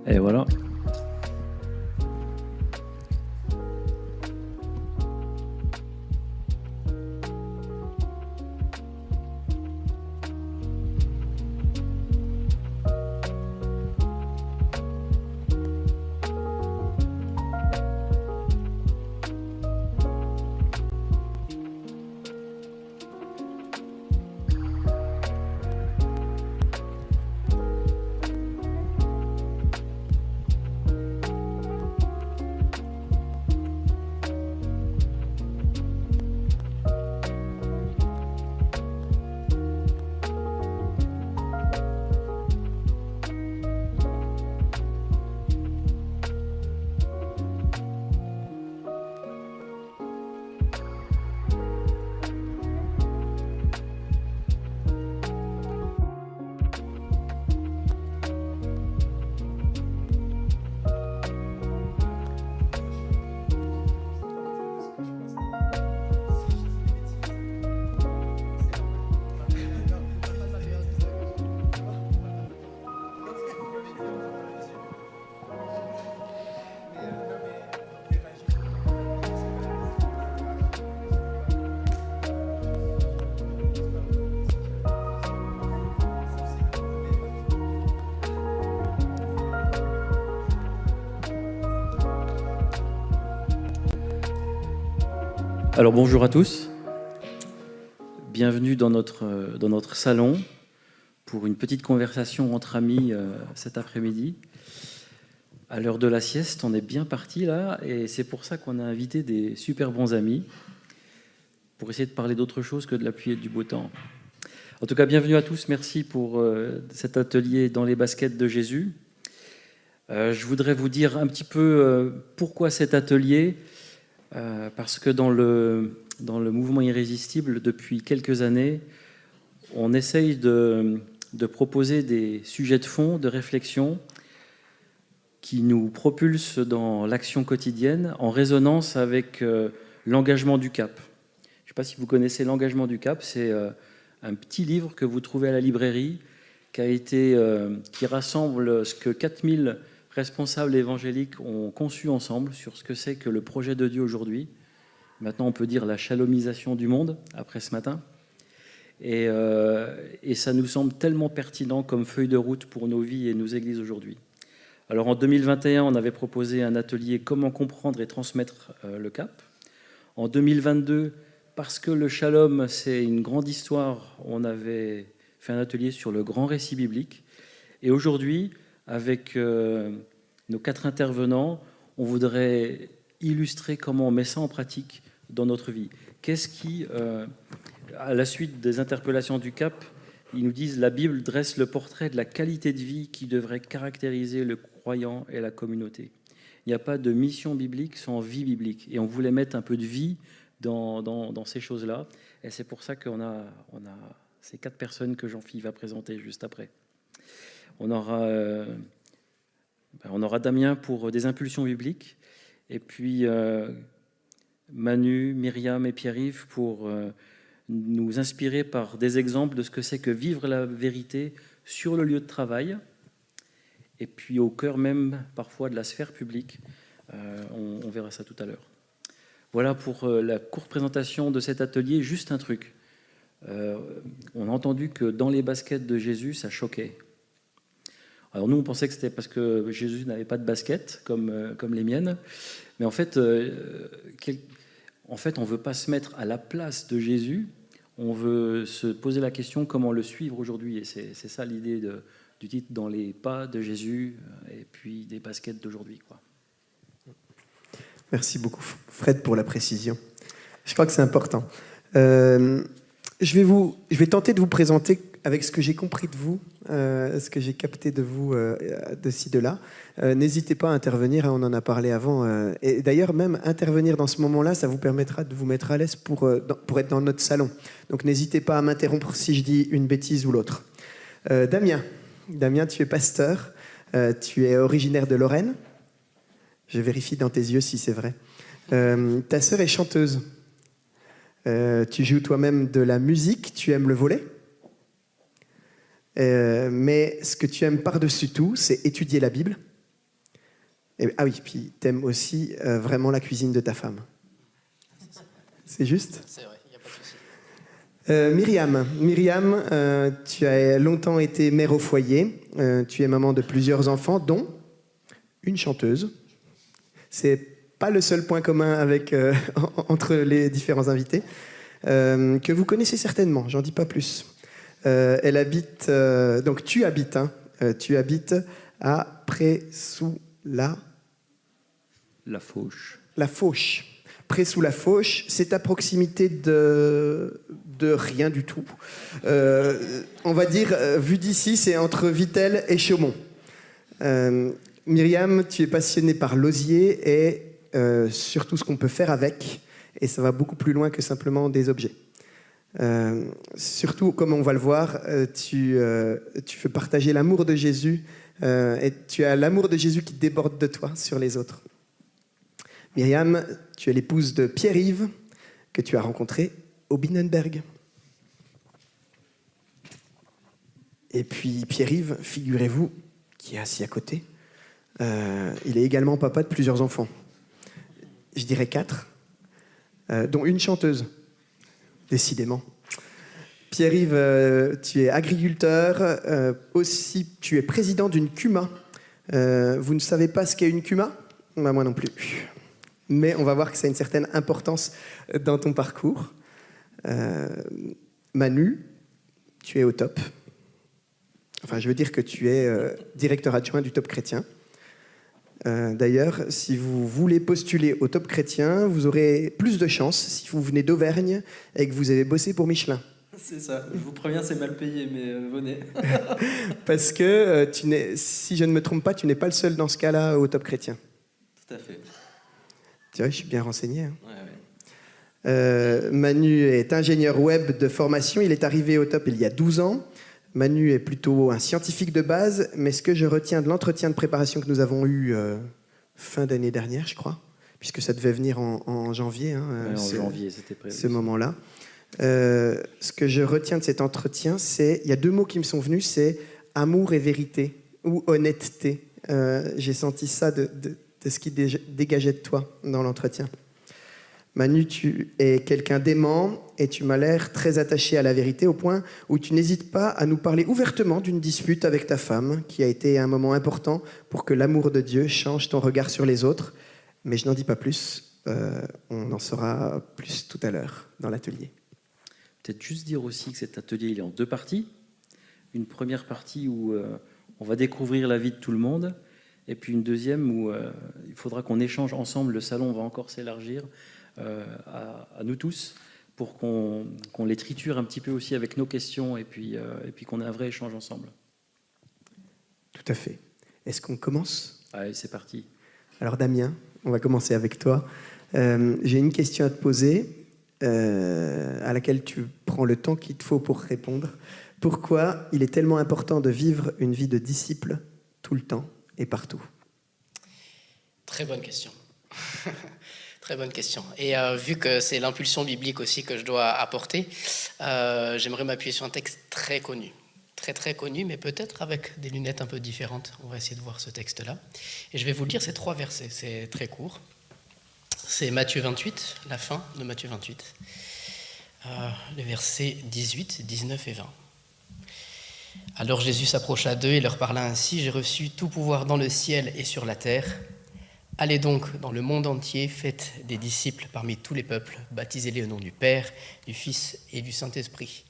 Et voilà. Alors bonjour à tous, bienvenue dans notre salon pour une petite conversation entre amis cet après-midi. À l'heure de la sieste, on est bien parti là et c'est pour ça qu'on a invité des super bons amis pour essayer de parler d'autre chose que de la pluie et du beau temps. En tout cas, bienvenue à tous, merci pour cet atelier dans les baskets de Jésus. Je voudrais vous dire un petit peu pourquoi cet atelier. Parce que dans le mouvement irrésistible, depuis quelques années, on essaye de proposer des sujets de fond, de réflexion, qui nous propulsent dans l'action quotidienne, en résonance avec l'engagement du Cap. Je ne sais pas si vous connaissez l'engagement du Cap, c'est un petit livre que vous trouvez à la librairie, qui rassemble ce que 4000 responsables évangéliques ont conçu ensemble sur ce que c'est que le projet de Dieu aujourd'hui. Maintenant, on peut dire la shalomisation du monde, après ce matin. Et ça nous semble tellement pertinent comme feuille de route pour nos vies et nos églises aujourd'hui. Alors, en 2021, on avait proposé un atelier « Comment comprendre et transmettre le Cap ». En 2022, parce que le shalom, c'est une grande histoire, on avait fait un atelier sur le grand récit biblique. Et aujourd'hui, avec nos 4 intervenants, on voudrait illustrer comment on met ça en pratique dans notre vie. Qu'est-ce qui, à la suite des interpellations du Cap, ils nous disent « La Bible dresse le portrait de la qualité de vie qui devrait caractériser le croyant et la communauté. Il n'y a pas de mission biblique sans vie biblique. » Et on voulait mettre un peu de vie dans ces choses-là. Et c'est pour ça qu'on a ces 4 personnes que Jean-Philippe va présenter juste après. On aura Damien pour des impulsions bibliques, et puis Manu, Myriam et Pierre-Yves pour nous inspirer par des exemples de ce que c'est que vivre la vérité sur le lieu de travail, et puis au cœur même parfois de la sphère publique. On verra ça tout à l'heure. Voilà pour la courte présentation de cet atelier. Juste un truc. On a entendu que dans les baskets de Jésus, ça choquait. Alors nous, on pensait que c'était parce que Jésus n'avait pas de basket, comme les miennes. Mais en fait, on ne veut pas se mettre à la place de Jésus. On veut se poser la question comment le suivre aujourd'hui. Et c'est ça l'idée du titre, dans les pas de Jésus, et puis des baskets d'aujourd'hui, quoi. Merci beaucoup, Fred, pour la précision. Je crois que c'est important. Je vais tenter de vous présenter avec ce que j'ai compris de vous, ce que j'ai capté de vous, de ci, de là. N'hésitez pas à intervenir, on en a parlé avant. Et d'ailleurs, même intervenir dans ce moment-là, ça vous permettra de vous mettre à l'aise pour être dans notre salon. Donc n'hésitez pas à m'interrompre si je dis une bêtise ou l'autre. Damien, tu es pasteur, tu es originaire de Lorraine. Je vérifie dans tes yeux si c'est vrai. Ta sœur est chanteuse. Tu joues toi-même de la musique, tu aimes le volley. Mais ce que tu aimes par-dessus tout, c'est étudier la Bible. Ah oui, puis t'aimes aussi vraiment la cuisine de ta femme. C'est juste ? C'est vrai, il n'y a pas de souci. Myriam, tu as longtemps été mère au foyer. Tu es maman de plusieurs enfants, dont une chanteuse. C'est pas le seul point commun entre les différents invités, que vous connaissez certainement, j'en dis pas plus. Elle habite, donc tu habites à Près-sous-la Fauche. La Fauche. Près-sous-la-Fauche, c'est à proximité de rien du tout. On va dire, vu d'ici, c'est entre Vittel et Chaumont. Myriam, tu es passionnée par l'osier et surtout ce qu'on peut faire avec, et ça va beaucoup plus loin que simplement des objets. Surtout, comme on va le voir, tu veux partager l'amour de Jésus, et tu as l'amour de Jésus qui déborde de toi sur les autres. Myriam, tu es l'épouse de Pierre-Yves, que tu as rencontré au Binnenberg. Et puis Pierre-Yves, figurez-vous, qui est assis à côté, il est également papa de plusieurs enfants. Je dirais 4, dont une chanteuse, décidément. Pierre-Yves, tu es agriculteur, aussi tu es président d'une CUMA. Vous ne savez pas ce qu'est une CUMA ? Moi non plus. Mais on va voir que ça a une certaine importance dans ton parcours. Manu, tu es au top. Enfin, je veux dire que tu es directeur adjoint du Top Chrétien. D'ailleurs, si vous voulez postuler au Top Chrétien, vous aurez plus de chances si vous venez d'Auvergne et que vous avez bossé pour Michelin. C'est ça, je vous préviens, c'est mal payé, mais venez. Parce que, si je ne me trompe pas, tu n'es pas le seul dans ce cas-là au Top Chrétien. Tout à fait. Tu vois, je suis bien renseigné. Hein. Ouais. Manu est ingénieur web de formation. Il est arrivé au Top il y a 12 ans. Manu est plutôt un scientifique de base, mais ce que je retiens de l'entretien de préparation que nous avons eu fin d'année dernière, je crois, puisque ça devait venir en janvier, janvier, c'était prévu. Ce moment-là. Ce que je retiens de cet entretien, il y a 2 mots qui me sont venus, c'est amour et vérité, ou honnêteté. J'ai senti ça de ce qui dégageait de toi dans l'entretien. Manu, tu es quelqu'un d'aimant et tu m'as l'air très attaché à la vérité au point où tu n'hésites pas à nous parler ouvertement d'une dispute avec ta femme qui a été un moment important pour que l'amour de Dieu change ton regard sur les autres. Mais je n'en dis pas plus, on en saura plus tout à l'heure dans l'atelier. Peut-être juste dire aussi que cet atelier il est en 2 parties. Une première partie où on va découvrir la vie de tout le monde, et puis une deuxième où il faudra qu'on échange ensemble. Le salon va encore s'élargir à nous tous pour qu'on les triture un petit peu aussi avec nos questions et puis qu'on ait un vrai échange ensemble. Tout à fait. Est-ce qu'on commence ? Allez, c'est parti. Alors Damien, on va commencer avec toi. J'ai une question à te poser à laquelle tu prends le temps qu'il te faut pour répondre. Pourquoi il est tellement important de vivre une vie de disciple tout le temps et partout ? Très bonne question. Très bonne question. Et vu que c'est l'impulsion biblique aussi que je dois apporter, j'aimerais m'appuyer sur un texte très connu. Très connu, mais peut-être avec des lunettes un peu différentes. On va essayer de voir ce texte-là. Et je vais vous lire ces 3 versets, c'est très court. C'est Matthieu 28, la fin de Matthieu 28. Les versets 18, 19 et 20. Alors Jésus s'approcha d'eux et leur parla ainsi : « J'ai reçu tout pouvoir dans le ciel et sur la terre. Allez donc dans le monde entier, faites des disciples parmi tous les peuples, baptisez-les au nom du Père, du Fils et du Saint-Esprit.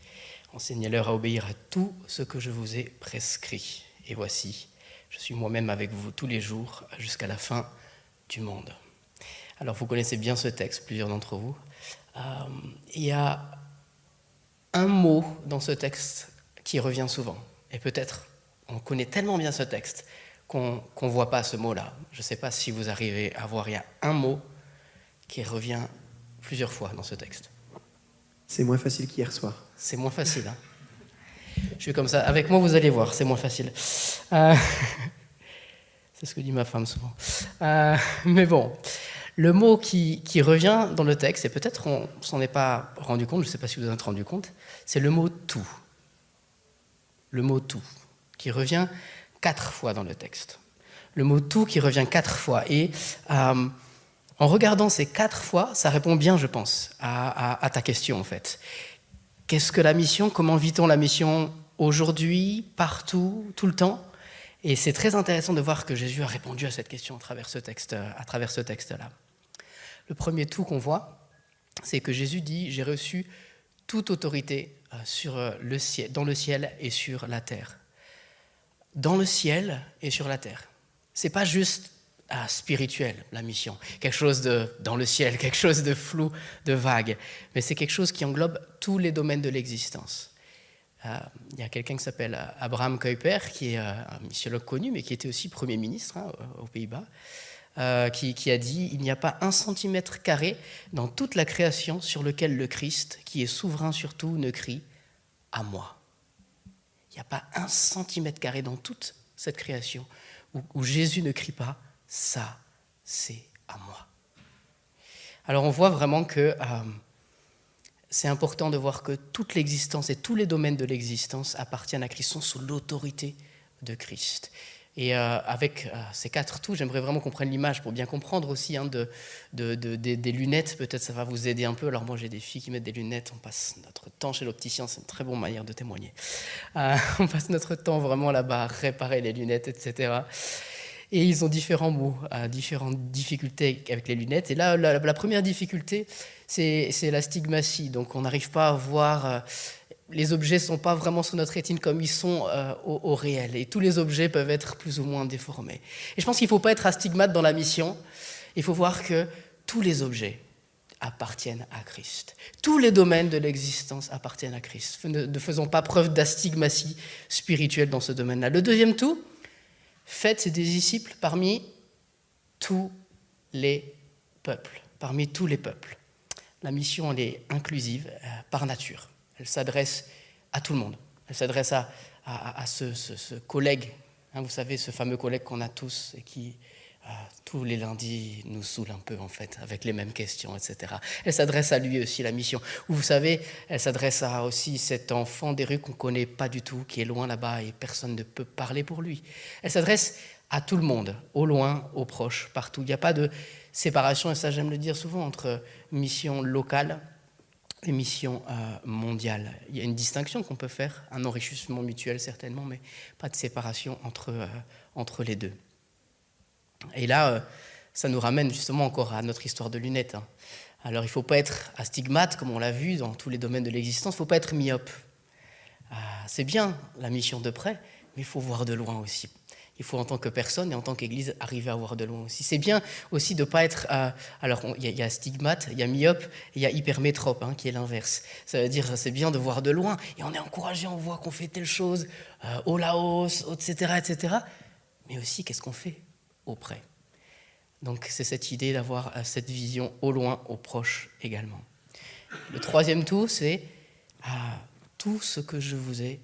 Enseignez-leur à obéir à tout ce que je vous ai prescrit. Et voici, je suis moi-même avec vous tous les jours jusqu'à la fin du monde. » Alors vous connaissez bien ce texte, plusieurs d'entre vous. Il y a un mot dans ce texte qui revient souvent. Et peut-être on connaît tellement bien ce texte qu'on ne voit pas ce mot-là. Je ne sais pas si vous arrivez à voir, il y a un mot qui revient plusieurs fois dans ce texte. C'est moins facile qu'hier soir. C'est moins facile. Hein. Je suis comme ça. Avec moi, vous allez voir, c'est moins facile. C'est ce que dit ma femme souvent. Mais bon, le mot qui revient dans le texte, et peut-être on ne s'en est pas rendu compte, je ne sais pas si vous en êtes rendu compte, c'est le mot « tout ». Le mot « tout », qui revient 4 fois dans le texte. Le mot tout qui revient 4 fois. Et en regardant ces 4 fois, ça répond bien, je pense, à ta question en fait. Qu'est-ce que la mission? Comment vit-on la mission aujourd'hui, partout, tout le temps? Et c'est très intéressant de voir que Jésus a répondu à cette question à travers ce texte-là. Le premier tout qu'on voit, c'est que Jésus dit « J'ai reçu toute autorité dans le ciel et sur la terre. » Dans le ciel et sur la terre. Ce n'est pas juste spirituel, la mission, quelque chose dans le ciel, quelque chose de flou, de vague, mais c'est quelque chose qui englobe tous les domaines de l'existence. Il y a quelqu'un qui s'appelle Abraham Kuyper, qui est un missiologue connu, mais qui était aussi Premier ministre aux Pays-Bas, qui a dit « Il n'y a pas 1 centimètre carré dans toute la création sur lequel le Christ, qui est souverain sur tout, ne crie « à moi ». Il n'y a pas 1 centimètre carré dans toute cette création où Jésus ne crie pas « ça, c'est à moi ». Alors on voit vraiment que c'est important de voir que toute l'existence et tous les domaines de l'existence appartiennent à Christ, sont sous l'autorité de Christ. Et avec ces 4 tout, j'aimerais vraiment qu'on prenne l'image pour bien comprendre aussi des lunettes. Peut-être ça va vous aider un peu. Alors moi, j'ai des filles qui mettent des lunettes. On passe notre temps chez l'opticien. C'est une très bonne manière de témoigner. On passe notre temps vraiment là-bas à réparer les lunettes, etc. Et ils ont différents mots, différentes difficultés avec les lunettes. Et là, la première difficulté, c'est l'astigmatie. Donc on n'arrive pas à voir... les objets ne sont pas vraiment sur notre rétine comme ils sont au réel. Et tous les objets peuvent être plus ou moins déformés. Et je pense qu'il ne faut pas être astigmate dans la mission. Il faut voir que tous les objets appartiennent à Christ. Tous les domaines de l'existence appartiennent à Christ. Ne faisons pas preuve d'astigmatie spirituelle dans ce domaine-là. Le deuxième tout, faites des disciples parmi tous les peuples. Parmi tous les peuples. La mission, elle est inclusive par nature. Elle s'adresse à tout le monde. Elle s'adresse à ce collègue, hein, vous savez, ce fameux collègue qu'on a tous et qui, tous les lundis, nous saoule un peu, en fait, avec les mêmes questions, etc. Elle s'adresse à lui aussi, la mission. Ou vous savez, elle s'adresse à aussi cet enfant des rues qu'on ne connaît pas du tout, qui est loin là-bas et personne ne peut parler pour lui. Elle s'adresse à tout le monde, au loin, aux proches, partout. Il n'y a pas de séparation, et ça j'aime le dire souvent, entre mission locale et mission mondiale. Il y a une distinction qu'on peut faire, un enrichissement mutuel certainement, mais pas de séparation entre les deux. Et là, ça nous ramène justement encore à notre histoire de lunettes. Alors il ne faut pas être astigmate, comme on l'a vu dans tous les domaines de l'existence, il ne faut pas être myope. C'est bien la mission de près, mais il faut voir de loin aussi. Il faut en tant que personne et en tant qu'Église arriver à voir de loin aussi. C'est bien aussi de ne pas être... alors il y a stigmate, il y a myope, et il y a hypermétrope, qui est l'inverse. Ça veut dire c'est bien de voir de loin et on est encouragé, on voit qu'on fait telle chose, au Laos, etc., etc. Mais aussi qu'est-ce qu'on fait auprès. Donc c'est cette idée d'avoir cette vision au loin, aux proches également. Le troisième tout, c'est tout ce que je vous ai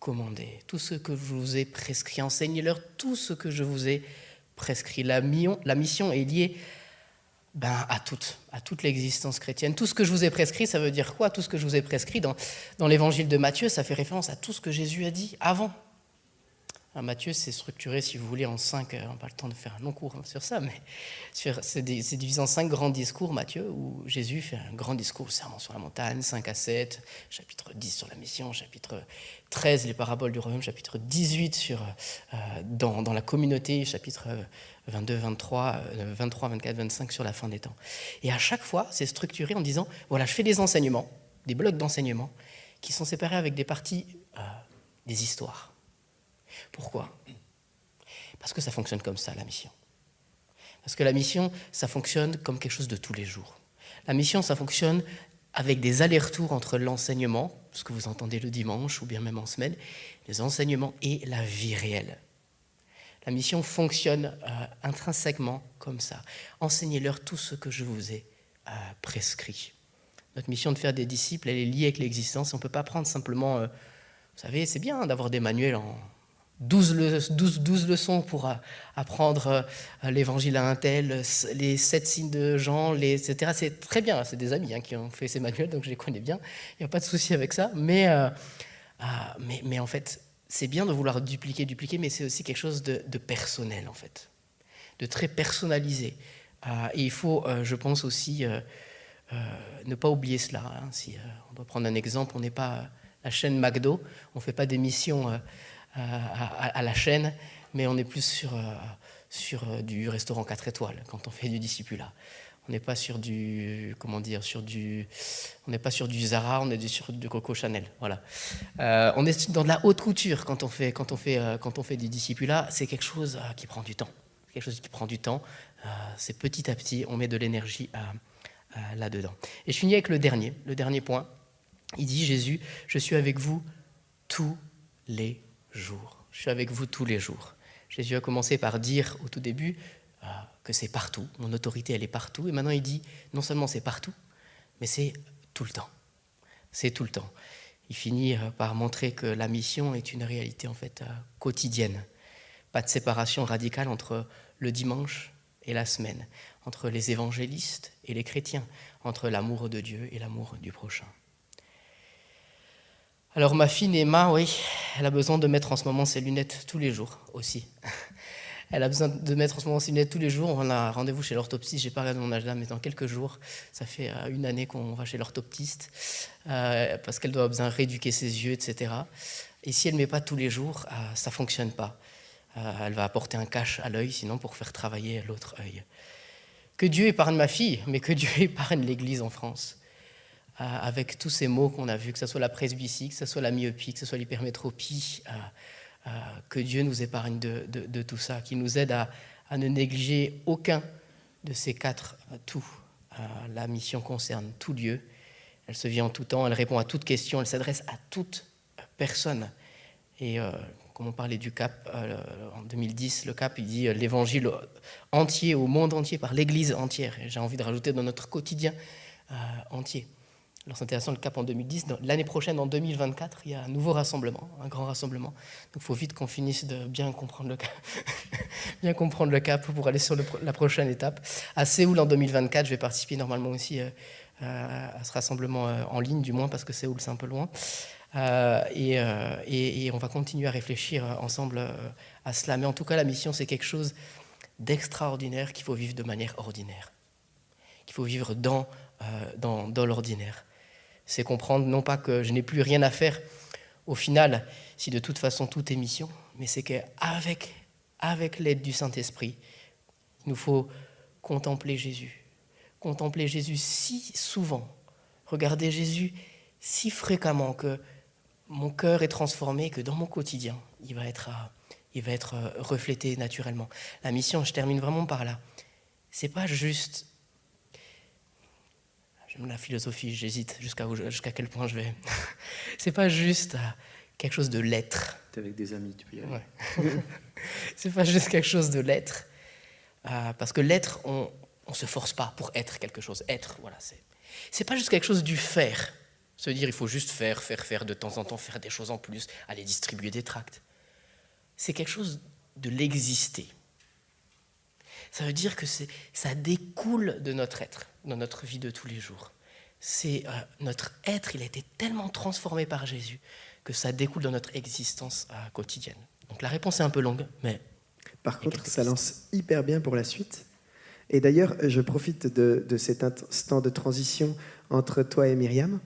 commandé, tout ce que je vous ai prescrit, enseignez-leur tout ce que je vous ai prescrit. La mission est liée à toute l'existence chrétienne. Tout ce que je vous ai prescrit, ça veut dire quoi? Tout ce que je vous ai prescrit dans l'évangile de Matthieu, ça fait référence à tout ce que Jésus a dit avant. Matthieu, c'est structuré, si vous voulez, en 5, on n'a pas le temps de faire un long cours sur ça, mais c'est divisé en 5 grands discours, Matthieu, où Jésus fait un grand discours, le sermon sur la montagne, 5 à 7, chapitre 10 sur la mission, chapitre 13, les paraboles du royaume, chapitre 18 dans la communauté, chapitre 22, 23, 24, 25 sur la fin des temps. Et à chaque fois, c'est structuré en disant, voilà, je fais des enseignements, des blocs d'enseignements, qui sont séparés avec des parties, des histoires. Pourquoi? Parce que ça fonctionne comme ça, la mission. Parce que la mission, ça fonctionne comme quelque chose de tous les jours. La mission, ça fonctionne avec des allers-retours entre l'enseignement, ce que vous entendez le dimanche ou bien même en semaine, les enseignements et la vie réelle. La mission fonctionne intrinsèquement comme ça. Enseignez-leur tout ce que je vous ai prescrit. Notre mission de faire des disciples, elle est liée avec l'existence. On ne peut pas prendre simplement... vous savez, c'est bien d'avoir des manuels en 12 leçons pour apprendre l'évangile à un tel, les 7 signes de Jean, etc. C'est très bien, c'est des amis qui ont fait ces manuels, donc je les connais bien, il n'y a pas de souci avec ça. Mais en fait, c'est bien de vouloir dupliquer, mais c'est aussi quelque chose de personnel, en fait, de très personnalisé. Et il faut, je pense aussi, ne pas oublier cela. Hein. Si on doit prendre un exemple, on n'est pas la chaîne McDo, on ne fait pas d'émission à la chaîne, mais on est plus sur du restaurant 4 étoiles quand on fait du discipulat. On n'est pas sur du, on n'est pas sur du Zara, on est sur du Coco Chanel. Voilà. On est dans de la haute couture quand on fait du discipulat. C'est quelque chose qui prend du temps. C'est petit à petit, on met de l'énergie là-dedans. Et je finis avec le dernier point. Il dit, Jésus, je suis avec vous tous les jours. Je suis avec vous tous les jours. Jésus a commencé par dire au tout début que c'est partout. Mon autorité, elle est partout. Et maintenant, il dit, non seulement c'est partout, mais c'est tout le temps. C'est tout le temps. Il finit par montrer que la mission est une réalité en fait quotidienne. Pas de séparation radicale entre le dimanche et la semaine, entre les évangélistes et les chrétiens, entre l'amour de Dieu et l'amour du prochain. Alors ma fille Néma, oui, elle a besoin de mettre en ce moment ses lunettes tous les jours aussi. Elle a besoin de mettre en ce moment ses lunettes tous les jours. On a rendez-vous chez l'orthoptiste, je n'ai pas regardé mon agenda, mais dans quelques jours, ça fait 1 année qu'on va chez l'orthoptiste, parce qu'elle doit besoin rééduquer ses yeux, etc. Et si elle ne met pas tous les jours, ça ne fonctionne pas. Elle va apporter un cache à l'œil, sinon pour faire travailler l'autre œil. Que Dieu épargne ma fille, mais que Dieu épargne l'Église en France. Avec tous ces mots qu'on a vus, que ce soit la presbytie, que ce soit la myopie, que ce soit l'hypermétropie, que Dieu nous épargne de tout ça, qu'il nous aide à ne négliger aucun de ces 4 tout. La mission concerne tout lieu, elle se vit en tout temps, elle répond à toute question, elle s'adresse à toute personne. Et comme on parlait du CAP, en 2010, le CAP, il dit l'évangile entier, au monde entier, par l'Église entière. Et j'ai envie de rajouter dans notre quotidien entier. Alors c'est intéressant, le CAP en 2010. L'année prochaine, en 2024, il y a un nouveau rassemblement, un grand rassemblement. Donc il faut vite qu'on finisse de bien comprendre le CAP pour aller sur la prochaine étape. À Séoul, en 2024, je vais participer normalement aussi à ce rassemblement en ligne, du moins parce que Séoul, c'est un peu loin. Et on va continuer à réfléchir ensemble à cela. Mais en tout cas, la mission, c'est quelque chose d'extraordinaire qu'il faut vivre de manière ordinaire. Qu'il faut vivre dans l'ordinaire. C'est comprendre non pas que je n'ai plus rien à faire au final, si de toute façon tout est mission, mais c'est qu'avec l'aide du Saint-Esprit, il nous faut contempler Jésus. Contempler Jésus si souvent, regarder Jésus si fréquemment que mon cœur est transformé, que dans mon quotidien, il va être reflété naturellement. La mission, je termine vraiment par là, c'est pas juste... J'aime la philosophie, j'hésite jusqu'à quel point je vais. C'est pas juste quelque chose de l'être. T'es avec des amis, tu peux y aller. Ouais. C'est pas juste quelque chose de l'être. Parce que l'être, on se force pas pour être quelque chose. Être, voilà. C'est pas juste quelque chose du faire. Se dire, il faut juste faire de temps en temps, faire des choses en plus, aller distribuer des tracts. C'est quelque chose de l'exister. Ça veut dire que ça découle de notre être, dans notre vie de tous les jours. C'est notre être, il a été tellement transformé par Jésus que ça découle dans notre existence quotidienne. Donc la réponse est un peu longue, mais... Par contre, ça lance hyper bien pour la suite. Et d'ailleurs, je profite de cet instant de transition entre toi et Myriam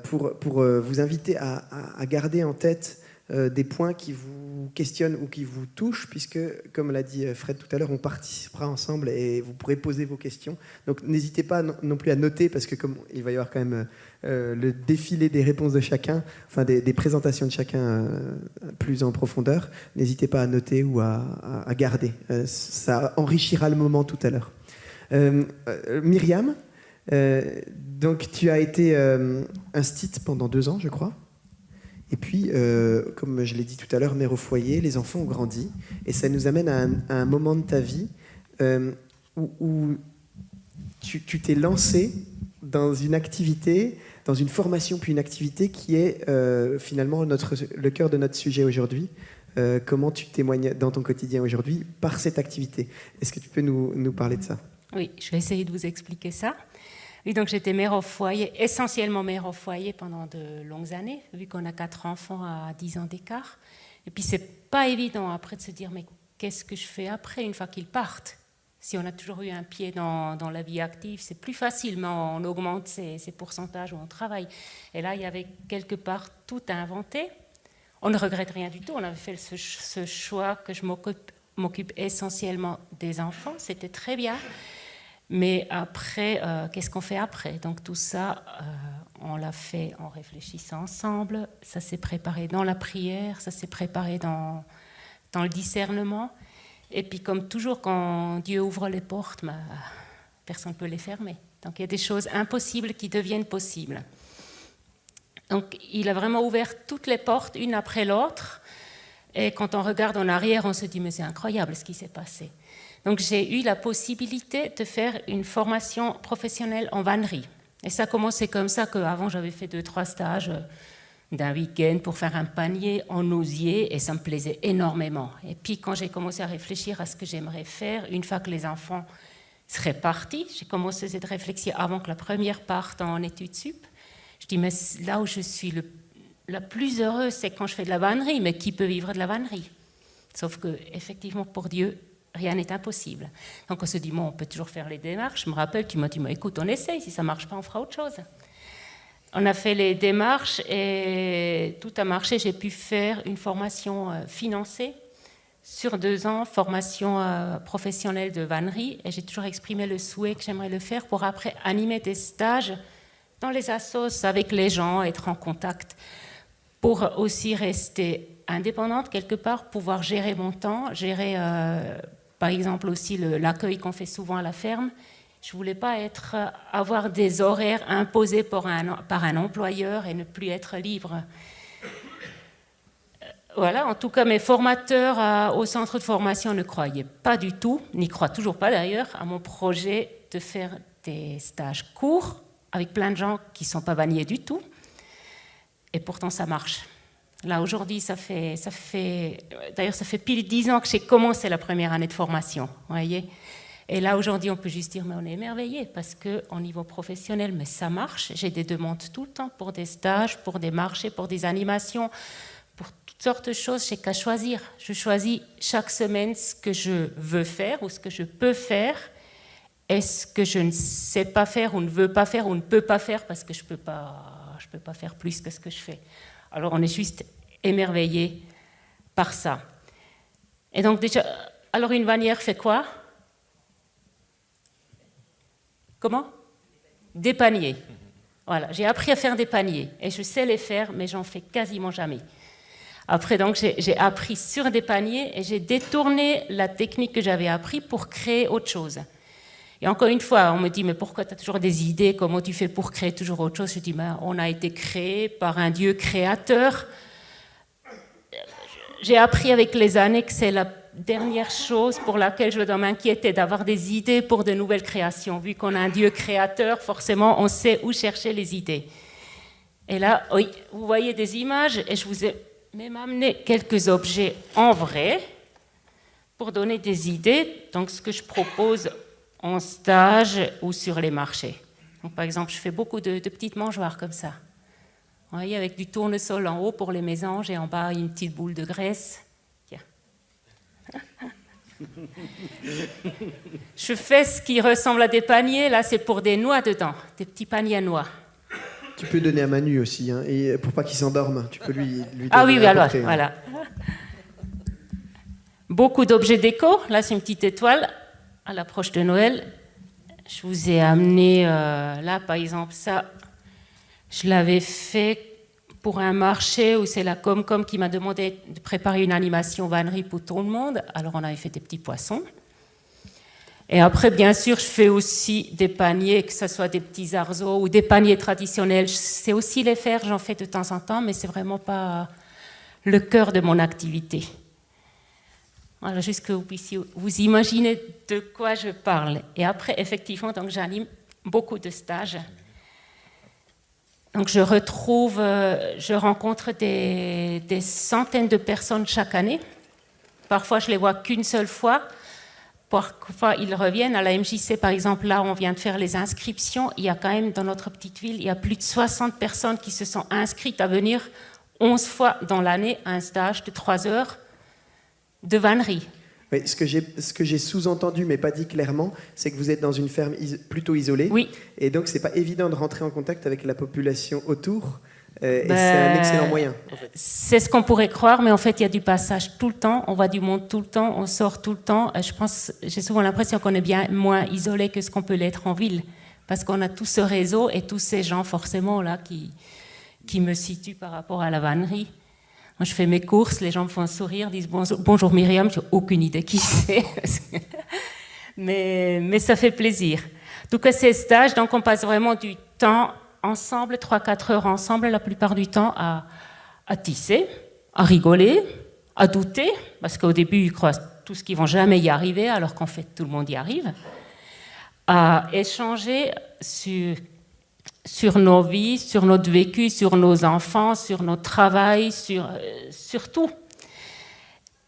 pour vous inviter à garder en tête des points qui vous questionnent ou qui vous touchent, puisque, comme l'a dit Fred tout à l'heure, on participera ensemble et vous pourrez poser vos questions. Donc n'hésitez pas non plus à noter, parce que comme il va y avoir quand même le défilé des réponses de chacun, enfin des présentations de chacun plus en profondeur, n'hésitez pas à noter ou à garder. Ça enrichira le moment tout à l'heure. Myriam, donc tu as été instite pendant 2 ans, je crois. Et puis, comme je l'ai dit tout à l'heure, mère au foyer, les enfants ont grandi. Et ça nous amène à un moment de ta vie où tu t'es lancé dans une activité, dans une formation puis une activité qui est finalement le cœur de notre sujet aujourd'hui. Comment tu témoignes dans ton quotidien aujourd'hui par cette activité? Est-ce que tu peux nous parler de ça? Oui, je vais essayer de vous expliquer ça. Et donc j'étais mère au foyer, essentiellement mère au foyer pendant de longues années, vu qu'on a 4 enfants à 10 ans d'écart. Et puis c'est pas évident après de se dire mais qu'est-ce que je fais après une fois qu'ils partent? Si on a toujours eu un pied dans la vie active, c'est plus facile, mais on augmente ses pourcentages où on travaille. Et là, il y avait quelque part tout à inventer. On ne regrette rien du tout. On avait fait ce choix que je m'occupe essentiellement des enfants. C'était très bien. Mais après, qu'est-ce qu'on fait après? Donc tout ça, on l'a fait en réfléchissant ensemble. Ça s'est préparé dans la prière, ça s'est préparé dans le discernement. Et puis comme toujours, quand Dieu ouvre les portes, personne ne peut les fermer. Donc il y a des choses impossibles qui deviennent possibles. Donc il a vraiment ouvert toutes les portes, une après l'autre. Et quand on regarde en arrière, on se dit, mais c'est incroyable ce qui s'est passé. Donc j'ai eu la possibilité de faire une formation professionnelle en vannerie. Et ça a commencé comme ça, qu'avant j'avais fait 2-3 stages d'un week-end pour faire un panier en osier, et ça me plaisait énormément. Et puis quand j'ai commencé à réfléchir à ce que j'aimerais faire, une fois que les enfants seraient partis, j'ai commencé cette réflexion avant que la première parte en études sup. Je dis, mais là où je suis la plus heureuse, c'est quand je fais de la vannerie, mais qui peut vivre de la vannerie? Sauf que, effectivement, pour Dieu, rien n'est impossible. Donc on se dit, bon, on peut toujours faire les démarches. Je me rappelle, tu m'as dit, écoute, on essaye, si ça ne marche pas, on fera autre chose. On a fait les démarches et tout a marché. J'ai pu faire une formation financée sur 2 ans, formation professionnelle de vannerie, et j'ai toujours exprimé le souhait que j'aimerais le faire pour après animer des stages dans les assos avec les gens, être en contact, pour aussi rester indépendante quelque part, pouvoir gérer mon temps, gérer par exemple aussi l'accueil qu'on fait souvent à la ferme. Je ne voulais pas avoir des horaires imposés par un employeur et ne plus être libre. Voilà, en tout cas, mes formateurs au centre de formation ne croyaient pas du tout, n'y croient toujours pas d'ailleurs, à mon projet de faire des stages courts avec plein de gens qui ne sont pas vanniers du tout. Et pourtant, ça marche. Là, aujourd'hui, ça fait pile 10 ans que j'ai commencé la première année de formation, voyez. Et là, aujourd'hui, on peut juste dire, mais on est émerveillés, parce qu'au niveau professionnel, mais ça marche. J'ai des demandes tout le temps pour des stages, pour des marchés, pour des animations, pour toutes sortes de choses. J'ai qu'à choisir. Je choisis chaque semaine ce que je veux faire ou ce que je peux faire, et ce que je ne sais pas faire ou ne veux pas faire ou ne peux pas faire, parce que je peux pas faire plus que ce que je fais. Alors, on est juste émerveillés par ça. Et donc, déjà, alors une vannière fait quoi? Comment? Des paniers. Voilà, j'ai appris à faire des paniers. Et je sais les faire, mais j'en fais quasiment jamais. Après, donc, j'ai appris sur des paniers et j'ai détourné la technique que j'avais appris pour créer autre chose. Et encore une fois, on me dit, mais pourquoi tu as toujours des idées? Comment tu fais pour créer toujours autre chose? Je dis, ben, on a été créé par un Dieu créateur. J'ai appris avec les années que c'est la dernière chose pour laquelle je dois m'inquiéter, d'avoir des idées pour de nouvelles créations. Vu qu'on a un Dieu créateur, forcément, on sait où chercher les idées. Et là, oui, vous voyez des images, et je vous ai même amené quelques objets en vrai pour donner des idées. Donc, ce que je propose en stage ou sur les marchés. Donc, par exemple, je fais beaucoup de petites mangeoires comme ça. Vous voyez, avec du tournesol en haut pour les mésanges et en bas une petite boule de graisse. Tiens. Je fais ce qui ressemble à des paniers. Là, c'est pour des noix dedans, des petits paniers à noix. Tu peux donner à Manu aussi, hein, et pour pas qu'il s'endorme, tu peux lui donner. Ah oui, alors, portée, hein. voilà. Beaucoup d'objets déco. Là, c'est une petite étoile à l'approche de Noël. Je vous ai amené, là, par exemple, ça, je l'avais fait pour un marché où c'est la Comcom qui m'a demandé de préparer une animation vannerie pour tout le monde. Alors, on avait fait des petits poissons. Et après, bien sûr, je fais aussi des paniers, que ce soit des petits arceaux ou des paniers traditionnels. Je sais aussi les faire, j'en fais de temps en temps, mais c'est vraiment pas le cœur de mon activité. Voilà, juste que vous puissiez vous imaginer de quoi je parle. Et après, effectivement, donc, j'anime beaucoup de stages. Donc, je rencontre des centaines de personnes chaque année. Parfois, je les vois qu'une seule fois parfois ils reviennent à la MJC, par exemple, là on vient de faire les inscriptions, il y a quand même dans notre petite ville, il y a plus de 60 personnes qui se sont inscrites à venir 11 fois dans l'année à un stage de 3 heures de vannerie. Oui, ce que j'ai sous-entendu, mais pas dit clairement, c'est que vous êtes dans une ferme plutôt isolée. Oui. Et donc, c'est pas évident de rentrer en contact avec la population autour. Et c'est un excellent moyen. En fait. C'est ce qu'on pourrait croire, mais en fait, il y a du passage tout le temps. On voit du monde tout le temps, on sort tout le temps. J'ai souvent l'impression qu'on est bien moins isolé que ce qu'on peut l'être en ville. Parce qu'on a tout ce réseau et tous ces gens, forcément, là, qui me situent par rapport à la vannerie. Moi, je fais mes courses, les gens me font un sourire, disent bonjour Myriam, je n'ai aucune idée qui c'est. mais ça fait plaisir. En tout cas, ces stages, donc on passe vraiment du temps ensemble, 3-4 heures ensemble, la plupart du temps, à tisser, à rigoler, à douter, parce qu'au début, ils croient tous qu'ils ne vont jamais y arriver, alors qu'en fait, tout le monde y arrive, à échanger sur nos vies, sur notre vécu, sur nos enfants, sur notre travail, sur tout.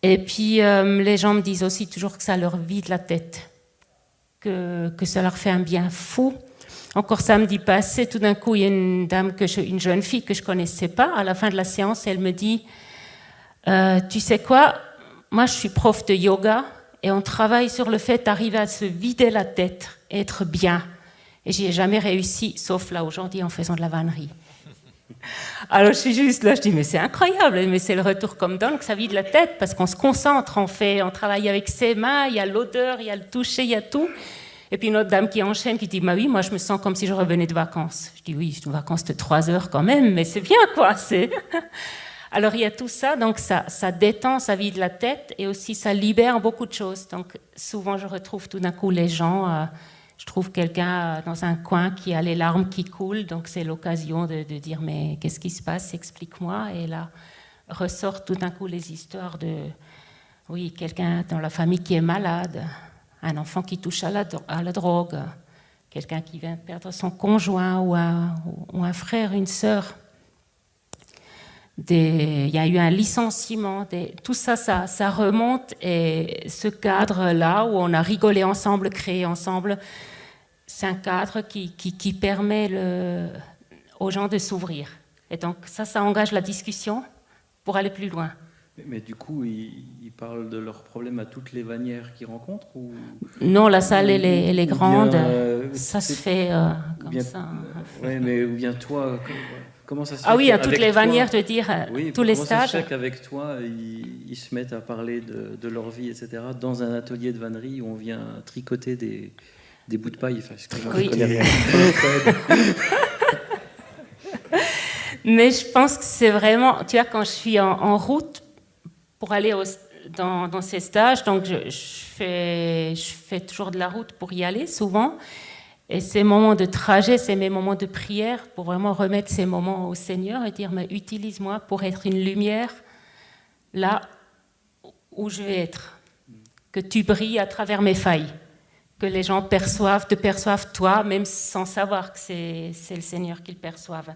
Et puis, les gens me disent aussi toujours que ça leur vide la tête, que ça leur fait un bien fou. Encore samedi passé, tout d'un coup, il y a une jeune fille que je ne connaissais pas. À la fin de la séance, elle me dit tu sais quoi, moi je suis prof de yoga et on travaille sur le fait d'arriver à se vider la tête et être bien. Et j'y ai jamais réussi, sauf là aujourd'hui en faisant de la vannerie. Alors je suis juste là, je dis mais c'est incroyable, mais c'est le retour comme donne que ça vide la tête parce qu'on se concentre, on travaille avec ses mains, il y a l'odeur, il y a le toucher, il y a tout. Et puis une autre dame qui enchaîne, qui dit bah oui, moi je me sens comme si je revenais de vacances. Je dis oui, je suis de vacances de 3 heures quand même, mais c'est bien quoi. Alors il y a tout ça, donc ça détend, ça vide la tête et aussi ça libère beaucoup de choses. Donc souvent je retrouve tout d'un coup les gens. Je trouve quelqu'un dans un coin qui a les larmes qui coulent, donc c'est l'occasion de dire mais qu'est-ce qui se passe, explique-moi. Et là ressortent tout d'un coup les histoires de quelqu'un dans la famille qui est malade, un enfant qui touche à la drogue, quelqu'un qui vient de perdre son conjoint ou un frère, une sœur. Il y a eu un licenciement, tout ça, ça remonte et ce cadre-là où on a rigolé ensemble, créé ensemble, c'est un cadre qui permet aux gens de s'ouvrir. Et donc ça engage la discussion pour aller plus loin. Mais du coup, ils parlent de leurs problèmes à toutes les vannières qu'ils rencontrent ou... Non, la salle, elle est grande, ça se fait comme bien, ça. Oui, mais ou bien toi... Comment ça se fait Ah oui, à toutes les vannières, je veux dire, tous les stages. Comment ça se fait qu'avec toi, ils se mettent à parler de leur vie, etc., dans un atelier de vannerie où on vient tricoter des bouts de paille. Oui. Mais je pense que c'est vraiment... Tu vois, quand je suis en route pour aller dans ces stages, donc je fais toujours de la route pour y aller, souvent. Et ces moments de trajet, c'est mes moments de prière pour vraiment remettre ces moments au Seigneur et dire, mais utilise-moi pour être une lumière là où je vais être. Que tu brilles à travers mes failles. Que les gens te perçoivent toi, même sans savoir que c'est le Seigneur qu'ils perçoivent.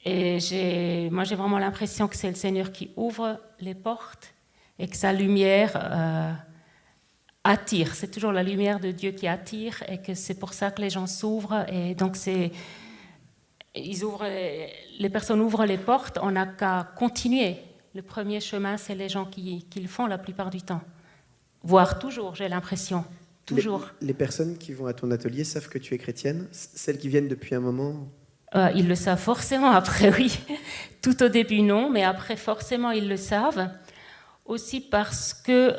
Et moi, j'ai vraiment l'impression que c'est le Seigneur qui ouvre les portes et que sa lumière... attire, c'est toujours la lumière de Dieu qui attire et que c'est pour ça que les gens s'ouvrent et donc les personnes ouvrent les portes, on n'a qu'à continuer. Le premier chemin, c'est les gens qui le font la plupart du temps, voire toujours, j'ai l'impression, toujours. Les personnes qui vont à ton atelier savent que tu es chrétienne, celles qui viennent depuis un moment? Ils le savent forcément après, oui. Tout au début, non, mais après, forcément, ils le savent. Aussi parce que,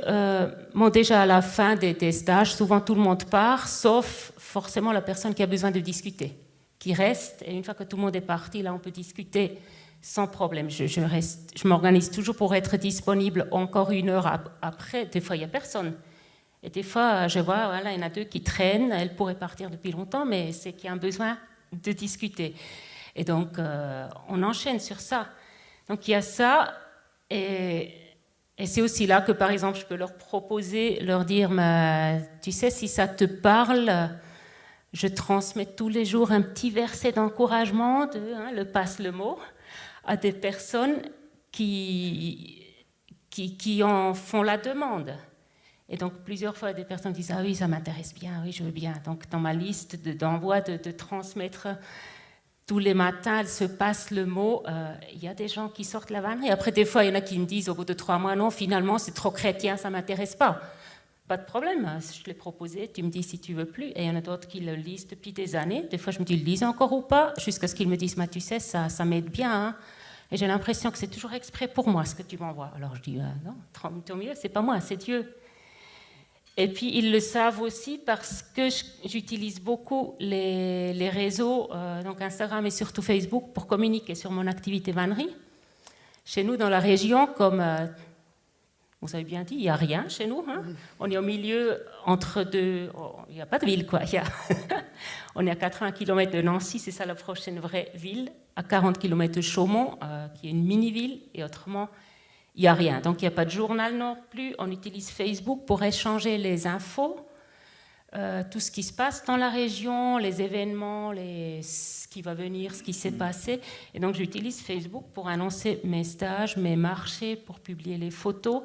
déjà à la fin des stages, souvent tout le monde part, sauf forcément la personne qui a besoin de discuter, qui reste, et une fois que tout le monde est parti, là on peut discuter sans problème. Je m'organise toujours pour être disponible encore 1 heure après. Des fois il n'y a personne. Et des fois je vois, voilà, il y en a 2 qui traînent, elles pourraient partir depuis longtemps, mais c'est qu'il y a un besoin de discuter. Et donc on enchaîne sur ça. Donc il y a ça, et c'est aussi là que, par exemple, je peux leur proposer, leur dire, tu sais, si ça te parle, je transmets tous les jours un petit verset d'encouragement, le passe le mot, à des personnes qui en font la demande. Et donc, plusieurs fois, des personnes disent « Ah oui, ça m'intéresse bien, oui, je veux bien ». Donc, dans ma liste d'envoi de transmettre tous les matins, elle se passe le mot. Il y a des gens qui sortent la vannerie. Après, des fois, il y en a qui me disent au bout de 3 mois « Non, finalement, c'est trop chrétien, ça ne m'intéresse pas ». Pas de problème, je te l'ai proposé, tu me dis si tu veux plus. Et il y en a d'autres qui le lisent depuis des années. Des fois, je me dis, lisent encore ou pas, jusqu'à ce qu'ils me disent, tu sais, ça m'aide bien. Hein. Et j'ai l'impression que c'est toujours exprès pour moi ce que tu m'envoies. Alors je dis, non, tant mieux, c'est pas moi, c'est Dieu. Et puis, ils le savent aussi parce que j'utilise beaucoup les réseaux, donc Instagram et surtout Facebook, pour communiquer sur mon activité vannerie. Chez nous, dans la région, comme... vous avez bien dit, il n'y a rien chez nous. Hein. On est au milieu entre deux... Oh, il n'y a pas de ville, quoi. On est à 80 km de Nancy, c'est ça la prochaine vraie ville. À 40 km de Chaumont, qui est une mini-ville. Et autrement, il n'y a rien. Donc, il n'y a pas de journal non plus. On utilise Facebook pour échanger les infos, tout ce qui se passe dans la région, les événements, ce qui va venir, ce qui s'est passé. Et donc, j'utilise Facebook pour annoncer mes stages, mes marchés, pour publier les photos.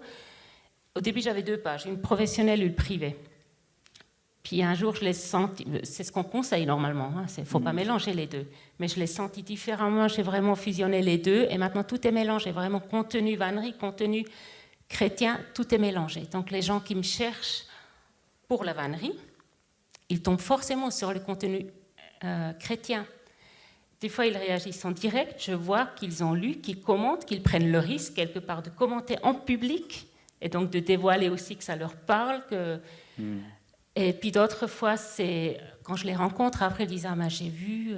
Au début, j'avais 2 pages, une professionnelle et une privée. Puis un jour, je l'ai senti, c'est ce qu'on conseille normalement, il ne faut pas mélanger les deux, mais je l'ai senti différemment, j'ai vraiment fusionné les deux, et maintenant tout est mélangé, vraiment contenu vannerie, contenu chrétien, tout est mélangé. Donc les gens qui me cherchent pour la vannerie, ils tombent forcément sur le contenu chrétien. Des fois, ils réagissent en direct, je vois qu'ils ont lu, qu'ils commentent, qu'ils prennent le risque quelque part de commenter en public, et donc de dévoiler aussi que ça leur parle. Et puis d'autres fois, c'est quand je les rencontre, après ils disent « Ah, ben, j'ai vu,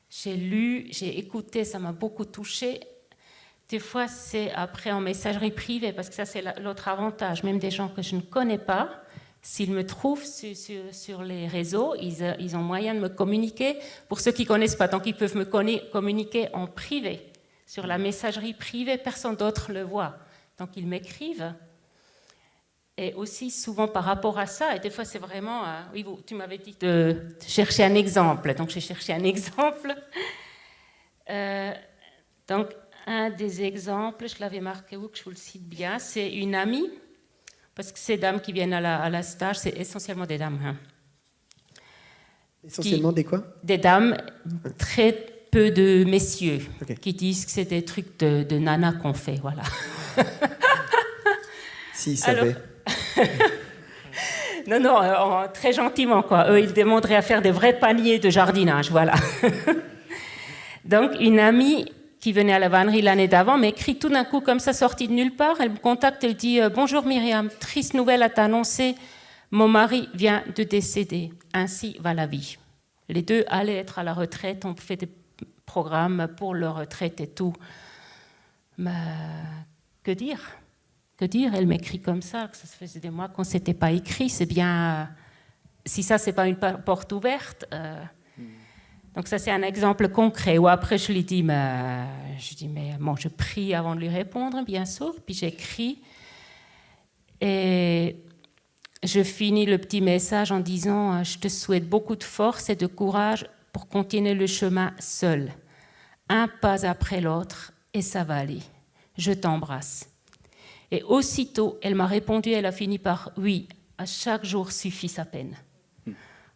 j'ai lu, j'ai écouté, ça m'a beaucoup touché ». Des fois, c'est après en messagerie privée, parce que ça, c'est l'autre avantage. Même des gens que je ne connais pas, s'ils me trouvent sur les réseaux, ils ont moyen de me communiquer. Pour ceux qui ne connaissent pas, donc ils peuvent me communiquer en privé. Sur la messagerie privée, personne d'autre le voit. Donc ils m'écrivent. Et aussi souvent par rapport à ça, et des fois c'est vraiment... oui, tu m'avais dit de chercher un exemple, donc j'ai cherché un exemple. Donc un des exemples, je l'avais marqué où, que je vous le cite bien, c'est une amie, parce que ces dames qui viennent à la stage, c'est essentiellement des dames. Hein, essentiellement des quoi? Des dames, très peu de messieurs, okay, qui disent que c'est des trucs de nana qu'on fait, voilà. S'ils savaient. Non, très gentiment, quoi. Eux, ils demanderaient à faire des vrais paniers de jardinage, voilà. Donc, une amie qui venait à la vannerie l'année d'avant m'écrit tout d'un coup, comme ça, sortie de nulle part. Elle me contacte, elle dit « Bonjour Myriam, triste nouvelle à t'annoncer, mon mari vient de décéder, ainsi va la vie. » Les deux allaient être à la retraite, on fait des programmes pour leur retraite et tout. Mais que dire ? Que dire? Elle m'écrit comme ça, que ça faisait des mois qu'on ne s'était pas écrit. C'est bien... si ça, ce n'est pas une porte ouverte... Donc ça, c'est un exemple concret. Où après, je lui dis, mais bon, je prie avant de lui répondre, bien sûr. Puis j'écris. Et je finis le petit message en disant, je te souhaite beaucoup de force et de courage pour continuer le chemin seul. Un pas après l'autre, et ça va aller. Je t'embrasse. Et aussitôt, elle m'a répondu, elle a fini par « Oui, à chaque jour suffit sa peine ».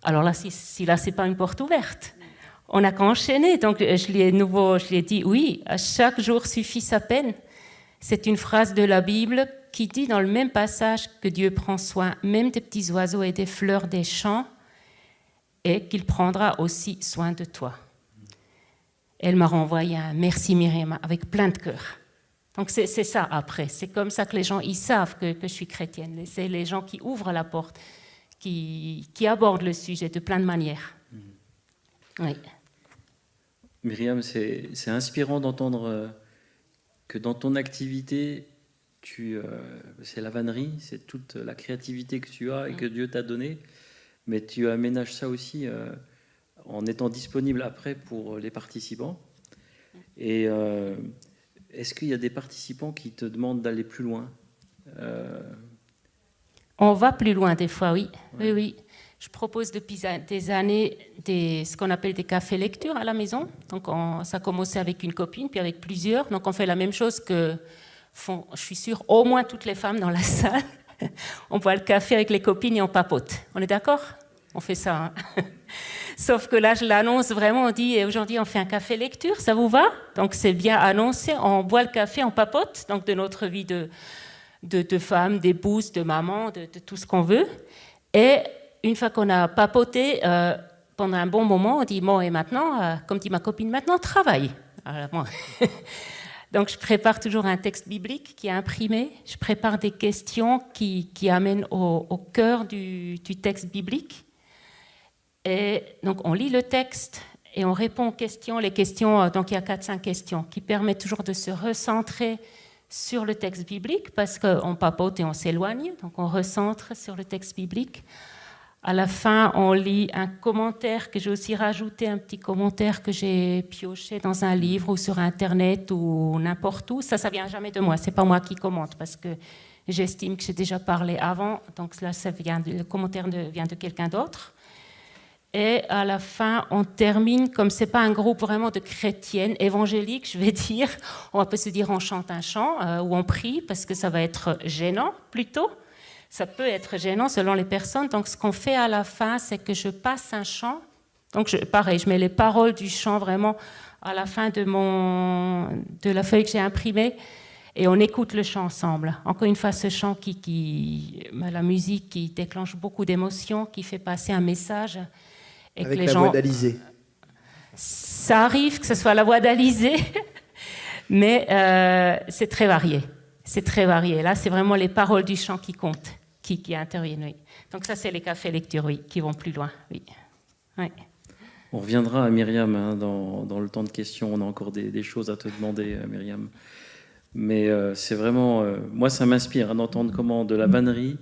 Alors là, si là, ce n'est pas une porte ouverte. On n'a qu'à enchaîner. Donc, je lui ai dit « Oui, à chaque jour suffit sa peine ». C'est une phrase de la Bible qui dit dans le même passage que Dieu prend soin même des petits oiseaux et des fleurs des champs et qu'il prendra aussi soin de toi. Elle m'a renvoyé un « Merci Myriam » avec plein de cœur. Donc c'est ça après, c'est comme ça que les gens ils savent que je suis chrétienne. C'est les gens qui ouvrent la porte, qui abordent le sujet de plein de manières. Oui. Myriam, c'est inspirant d'entendre que dans ton activité, c'est la vannerie, c'est toute la créativité que tu as et que Dieu t'a donnée, mais tu aménages ça aussi en étant disponible après pour les participants. Et est-ce qu'il y a des participants qui te demandent d'aller plus loin? On va plus loin des fois, oui. Ouais. Oui. Je propose depuis des années ce qu'on appelle des cafés lecture à la maison. Donc ça a commencé avec une copine, puis avec plusieurs. Donc on fait la même chose que font, je suis sûre, au moins toutes les femmes dans la salle. On boit le café avec les copines et on papote. On est d'accord? On fait ça. Hein. Sauf que là, je l'annonce vraiment, on dit aujourd'hui on fait un café lecture, ça vous va? Donc c'est bien annoncé, on boit le café, on papote, donc de notre vie de femme, d'épouse, de maman, de tout ce qu'on veut. Et une fois qu'on a papoté, pendant un bon moment, on dit bon, et maintenant, comme dit ma copine, maintenant travaille. Alors, moi, donc je prépare toujours un texte biblique qui est imprimé, je prépare des questions qui amènent au cœur du texte biblique. Et donc on lit le texte et on répond aux questions. Les questions, donc il y a 4-5 questions qui permettent toujours de se recentrer sur le texte biblique parce qu'on papote et on s'éloigne, donc on recentre sur le texte biblique. À la fin, on lit un commentaire que j'ai aussi rajouté, un petit commentaire que j'ai pioché dans un livre ou sur Internet ou n'importe où. Ça vient jamais de moi, c'est pas moi qui commente parce que j'estime que j'ai déjà parlé avant, donc là, le commentaire vient de quelqu'un d'autre. Et à la fin, on termine, comme ce n'est pas un groupe vraiment de chrétiennes, évangéliques, je vais dire, on peut se dire on chante un chant ou on prie, parce que ça va être gênant plutôt. Ça peut être gênant selon les personnes. Donc ce qu'on fait à la fin, c'est que je passe un chant. Donc pareil, je mets les paroles du chant vraiment à la fin de la feuille que j'ai imprimée. Et on écoute le chant ensemble. Encore une fois, ce chant la musique qui déclenche beaucoup d'émotions, qui fait passer un message. Et avec que les la gens... voix d'Alizé. Ça arrive que ce soit la voix d'Alizé, mais c'est très varié. C'est très varié. Là, c'est vraiment les paroles du chant qui comptent, qui interviennent. Oui. Donc ça, c'est les cafés lecture, oui, qui vont plus loin. Oui. Oui. On reviendra à Myriam hein, dans le temps de questions. On a encore des choses à te demander, Myriam. Mais c'est vraiment... moi, ça m'inspire hein, d'entendre comment de la vannerie...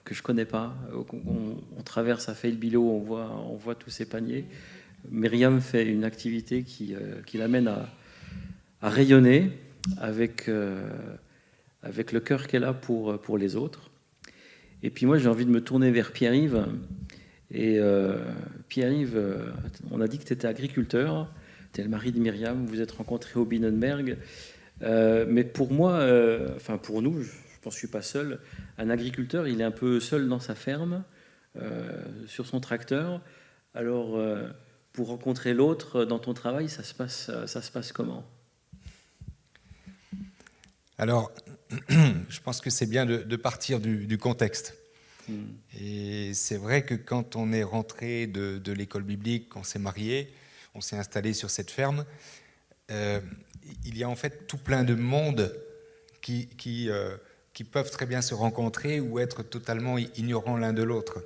que je connais pas. On traverse à Fail-Bilo, on voit tous ces paniers. Myriam fait une activité qui l'amène à rayonner avec le cœur qu'elle a pour les autres. Et puis moi, j'ai envie de me tourner vers Pierre-Yves. Et Pierre-Yves, on a dit que tu étais agriculteur, tu es le mari de Myriam, vous vous êtes rencontrés au Binnenberg. Mais pour moi, enfin pour nous, je pense que je ne suis pas seul. Un agriculteur, il est un peu seul dans sa ferme, sur son tracteur. Alors, pour rencontrer l'autre dans ton travail, ça se passe comment? Alors, je pense que c'est bien de partir du contexte. Et c'est vrai que quand on est rentré de l'école biblique, qu'on s'est marié, on s'est installé sur cette ferme, il y a en fait tout plein de mondes qui peuvent très bien se rencontrer ou être totalement ignorants l'un de l'autre.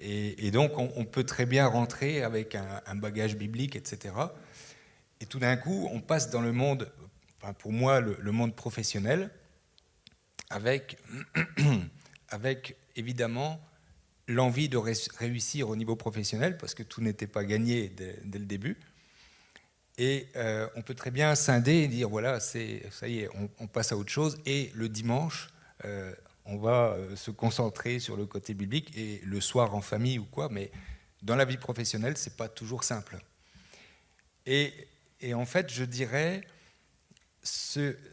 Et donc, on peut très bien rentrer avec un bagage biblique, etc. Et tout d'un coup, on passe dans le monde, enfin pour moi, le monde professionnel, avec évidemment l'envie de réussir au niveau professionnel, parce que tout n'était pas gagné dès le début. Et on peut très bien scinder et dire, voilà, ça y est, on passe à autre chose. Et le dimanche, on va se concentrer sur le côté biblique, et le soir en famille ou quoi, mais dans la vie professionnelle, ce n'est pas toujours simple. Et en fait, je dirais,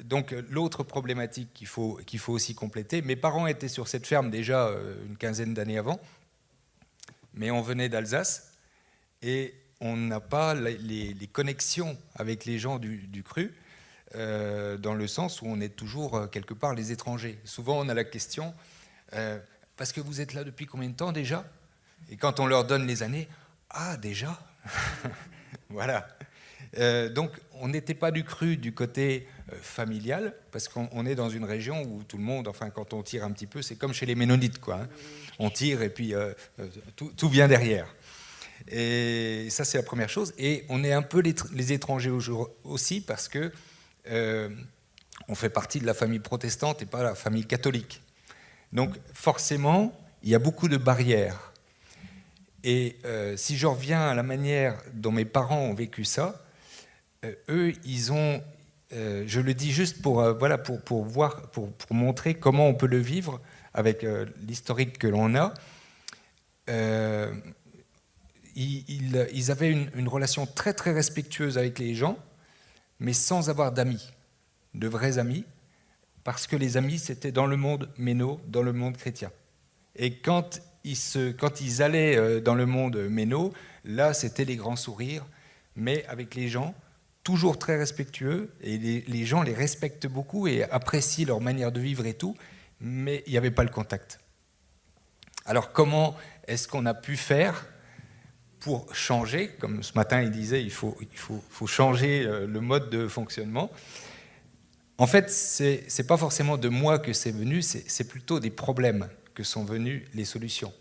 donc l'autre problématique qu'il faut aussi compléter, mes parents étaient sur cette ferme déjà une quinzaine d'années avant, mais on venait d'Alsace, et on n'a pas les connexions avec les gens du cru, dans le sens où on est toujours quelque part les étrangers. Souvent on a la question, parce que vous êtes là depuis combien de temps déjà? Et quand on leur donne les années, ah déjà voilà. Donc on n'était pas du cru du côté familial, parce qu'on est dans une région où tout le monde, enfin quand on tire un petit peu, c'est comme chez les Ménonites, quoi, hein. On tire et puis tout vient derrière. Et ça, c'est la première chose. Et on est un peu les étrangers aussi, parce que on fait partie de la famille protestante et pas la famille catholique. Donc forcément, il y a beaucoup de barrières. Et si je reviens à la manière dont mes parents ont vécu ça, eux, ils ont, je le dis juste pour montrer comment on peut le vivre avec l'historique que l'on a. Ils avaient une relation très très respectueuse avec les gens, mais sans avoir d'amis, de vrais amis. parce que les amis, c'était dans le monde méno, dans le monde chrétien. Et quand ils allaient dans le monde méno, là, c'était les grands sourires, mais avec les gens, toujours très respectueux, et les gens les respectent beaucoup et apprécient leur manière de vivre et tout, mais il n'y avait pas le contact. Alors comment est-ce qu'on a pu faire pour changer, comme ce matin il disait, il faut changer le mode de fonctionnement. En fait, c'est pas forcément de moi que c'est venu, c'est plutôt des problèmes que sont venues les solutions.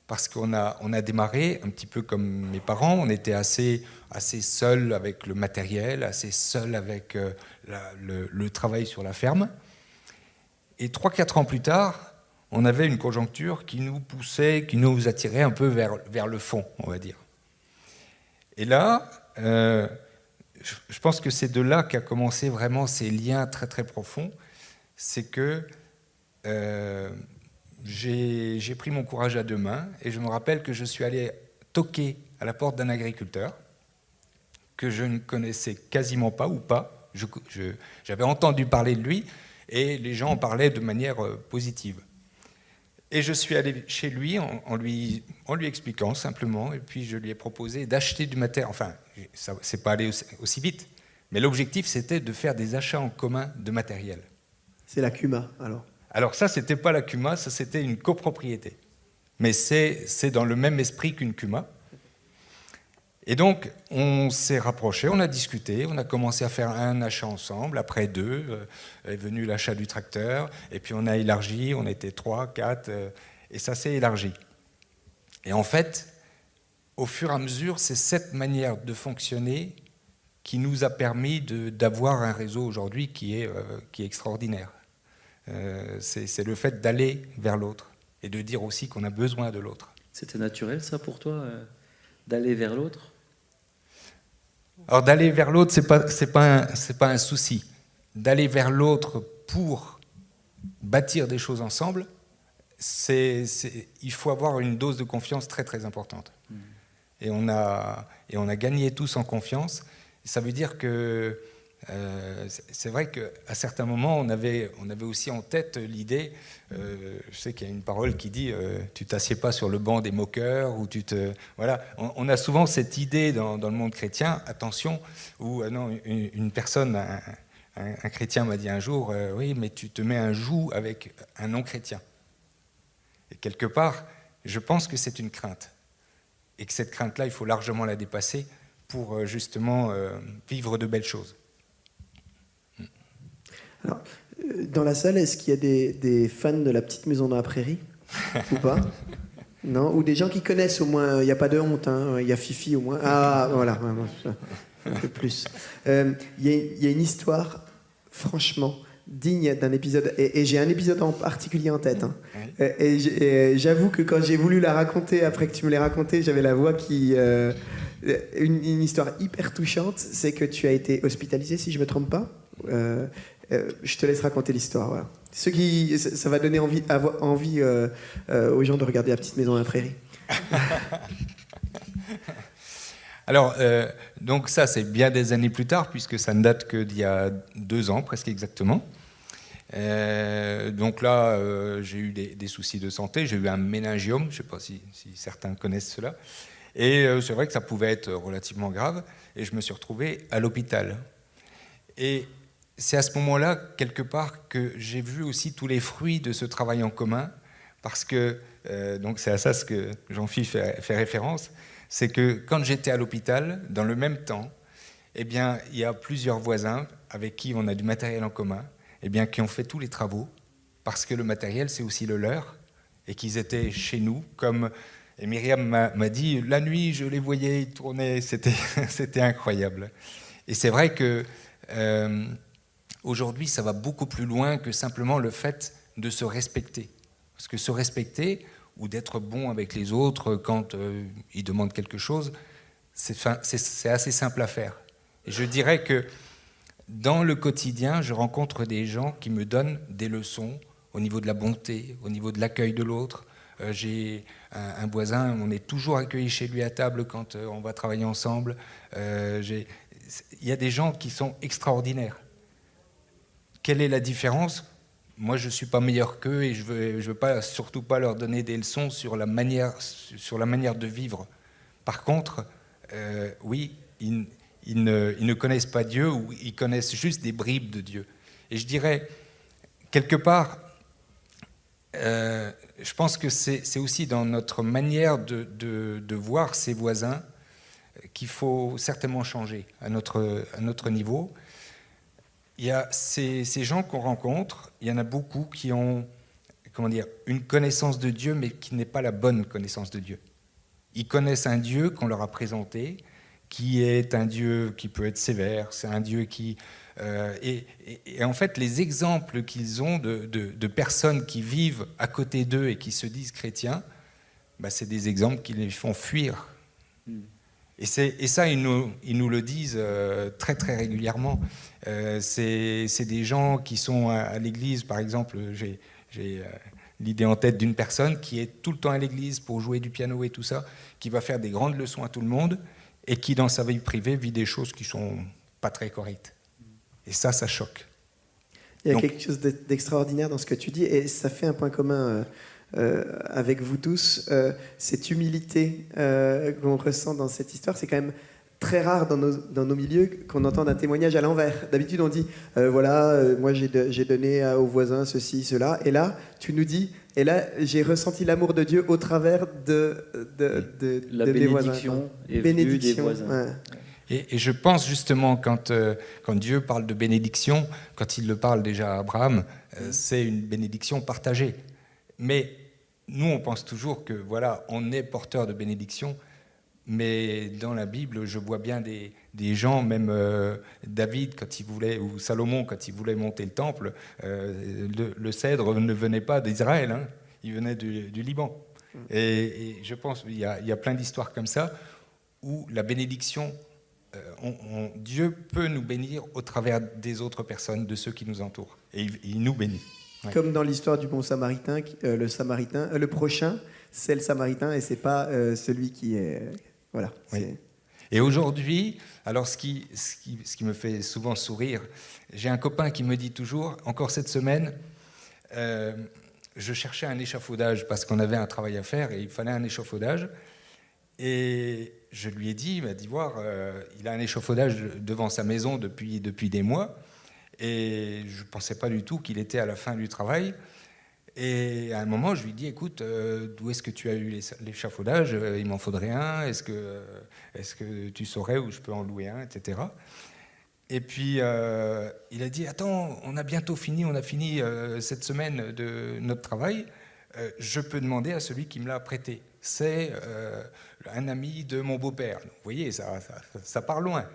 Parce qu'on a démarré un petit peu comme mes parents, on était assez seuls avec le matériel, assez seuls avec le travail sur la ferme. Et 3-4 ans plus tard, on avait une conjoncture qui nous poussait, qui nous attirait un peu vers le fond, on va dire. Et là, je pense que c'est de là qu'a commencé vraiment ces liens très très profonds. C'est que j'ai pris mon courage à 2 mains et je me rappelle que je suis allé toquer à la porte d'un agriculteur que je ne connaissais quasiment pas ou pas. J'avais entendu parler de lui et les gens en parlaient de manière positive. Et je suis allé chez lui en lui expliquant simplement, et puis je lui ai proposé d'acheter du matériel. Enfin, ça c'est pas allé aussi vite, mais l'objectif c'était de faire des achats en commun de matériel. C'est la CUMA, alors? Alors ça, c'était pas la CUMA, ça c'était une copropriété. Mais c'est dans le même esprit qu'une CUMA. Et donc, on s'est rapprochés, on a discuté, on a commencé à faire un achat ensemble, après 2, est venu l'achat du tracteur, et puis on a élargi, on était 3, 4, et ça s'est élargi. Et en fait, au fur et à mesure, c'est cette manière de fonctionner qui nous a permis d'avoir un réseau aujourd'hui qui est extraordinaire. C'est le fait d'aller vers l'autre, et de dire aussi qu'on a besoin de l'autre. C'était naturel, ça, pour toi, d'aller vers l'autre ? Alors d'aller vers l'autre, c'est pas un souci. D'aller vers l'autre pour bâtir des choses ensemble, il faut avoir une dose de confiance très très importante. Et on a gagné tous en confiance. Ça veut dire que c'est vrai qu'à certains moments, on avait aussi en tête l'idée, je sais qu'il y a une parole qui dit tu t'assieds pas sur le banc des moqueurs, ou voilà. On a souvent cette idée dans le monde chrétien, attention, où non, une personne, un chrétien m'a dit un jour, oui, mais tu te mets un joug avec un non-chrétien. Et quelque part, je pense que c'est une crainte. Et que cette crainte-là, il faut largement la dépasser pour justement vivre de belles choses. Alors, dans la salle, est-ce qu'il y a des fans de La Petite Maison dans la Prairie ou pas? Non? Ou des gens qui connaissent au moins, il n'y a pas de honte, hein, il y a Fifi au moins. Ah, voilà, un peu plus. Il y a une histoire, franchement, digne d'un épisode, et j'ai un épisode en particulier en tête. Hein. Oui. Et j'avoue que quand j'ai voulu la raconter, après que tu me l'aies racontée, j'avais la voix qui... une histoire hyper touchante, c'est que tu as été hospitalisé, si je ne me trompe pas. Je te laisse raconter l'histoire. Voilà. Ça va donner envie aux gens de regarder La Petite Maison dans la Prairie. Alors, donc ça, c'est bien des années plus tard, puisque ça ne date que d'il y a 2 ans, presque exactement. Donc là, j'ai eu des soucis de santé. J'ai eu un méningiome, je ne sais pas si certains connaissent cela. Et c'est vrai que ça pouvait être relativement grave. Et je me suis retrouvé à l'hôpital. Et c'est à ce moment-là, quelque part, que j'ai vu aussi tous les fruits de ce travail en commun, parce que, donc c'est à ça ce que Jean-Philippe fait référence, c'est que quand j'étais à l'hôpital, dans le même temps, eh bien, il y a plusieurs voisins avec qui on a du matériel en commun, eh bien, qui ont fait tous les travaux, parce que le matériel, c'est aussi le leur, et qu'ils étaient chez nous, comme... Et Myriam m'a dit, la nuit, je les voyais, ils tournaient, c'était incroyable. Et c'est vrai que... aujourd'hui, ça va beaucoup plus loin que simplement le fait de se respecter. Parce que se respecter, ou d'être bon avec les autres quand ils demandent quelque chose, c'est assez simple à faire. Et je dirais que dans le quotidien, je rencontre des gens qui me donnent des leçons au niveau de la bonté, au niveau de l'accueil de l'autre. J'ai un voisin, on est toujours accueillis chez lui à table quand on va travailler ensemble. Il y a des gens qui sont extraordinaires, quelle est la différence? Moi, je ne suis pas meilleur qu'eux et je veux pas, surtout pas leur donner des leçons sur la manière de vivre. Par contre, oui, ils ne connaissent pas Dieu, ou ils connaissent juste des bribes de Dieu. Et je dirais, quelque part, je pense que c'est aussi dans notre manière de voir ses voisins qu'il faut certainement changer à notre niveau. Il y a ces gens qu'on rencontre, il y en a beaucoup qui ont, une connaissance de Dieu, mais qui n'est pas la bonne connaissance de Dieu. Ils connaissent un Dieu qu'on leur a présenté, qui est un Dieu qui peut être sévère, c'est un Dieu qui... et en fait, les exemples qu'ils ont de personnes qui vivent à côté d'eux et qui se disent chrétiens, c'est des exemples qui les font fuir. Et ça, ils nous le disent très très régulièrement. C'est des gens qui sont à l'église, par exemple, j'ai l'idée en tête d'une personne qui est tout le temps à l'église pour jouer du piano et tout ça, qui va faire des grandes leçons à tout le monde et qui, dans sa vie privée, vit des choses qui sont pas très correctes. Et ça choque. Il y a quelque chose d'extraordinaire dans ce que tu dis, et ça fait un point commun avec vous tous. Cette humilité qu'on ressent dans cette histoire, c'est quand même très rare dans nos milieux qu'on entende un témoignage à l'envers. D'habitude, on dit, moi j'ai donné aux voisins ceci, cela, et là, tu nous dis, et là, j'ai ressenti l'amour de Dieu au travers de mes voisins. La bénédiction des voisins. Ouais. Et je pense justement, quand Dieu parle de bénédiction, quand il le parle déjà à Abraham, c'est une bénédiction partagée. Mais nous, on pense toujours que, voilà, on est porteur de bénédiction, mais dans la Bible, je vois bien des gens, même David, quand il voulait, ou Salomon, quand il voulait monter le temple, le cèdre ne venait pas d'Israël, hein, il venait du Liban. Et je pense qu'il y a plein d'histoires comme ça, où la bénédiction, Dieu peut nous bénir au travers des autres personnes, de ceux qui nous entourent. Et il nous bénit. Ouais. Comme dans l'histoire du bon Samaritain, le prochain, c'est le Samaritain et c'est pas celui qui est... Voilà. Oui. Et aujourd'hui, alors ce qui me fait souvent sourire, j'ai un copain qui me dit toujours, encore cette semaine, je cherchais un échafaudage parce qu'on avait un travail à faire et il fallait un échafaudage. Et je lui ai dit, il m'a dit voir, il a un échafaudage devant sa maison depuis des mois. Et je ne pensais pas du tout qu'il était à la fin du travail. Et à un moment, je lui ai dit, écoute, d'où est-ce que tu as eu l'échafaudage? Il m'en faudrait un. Est-ce que tu saurais où je peux en louer un, etc. Et puis, il a dit, attends, on a bientôt fini, on a fini cette semaine de notre travail. Je peux demander à celui qui me l'a prêté. C'est un ami de mon beau-père. Vous voyez, ça part loin.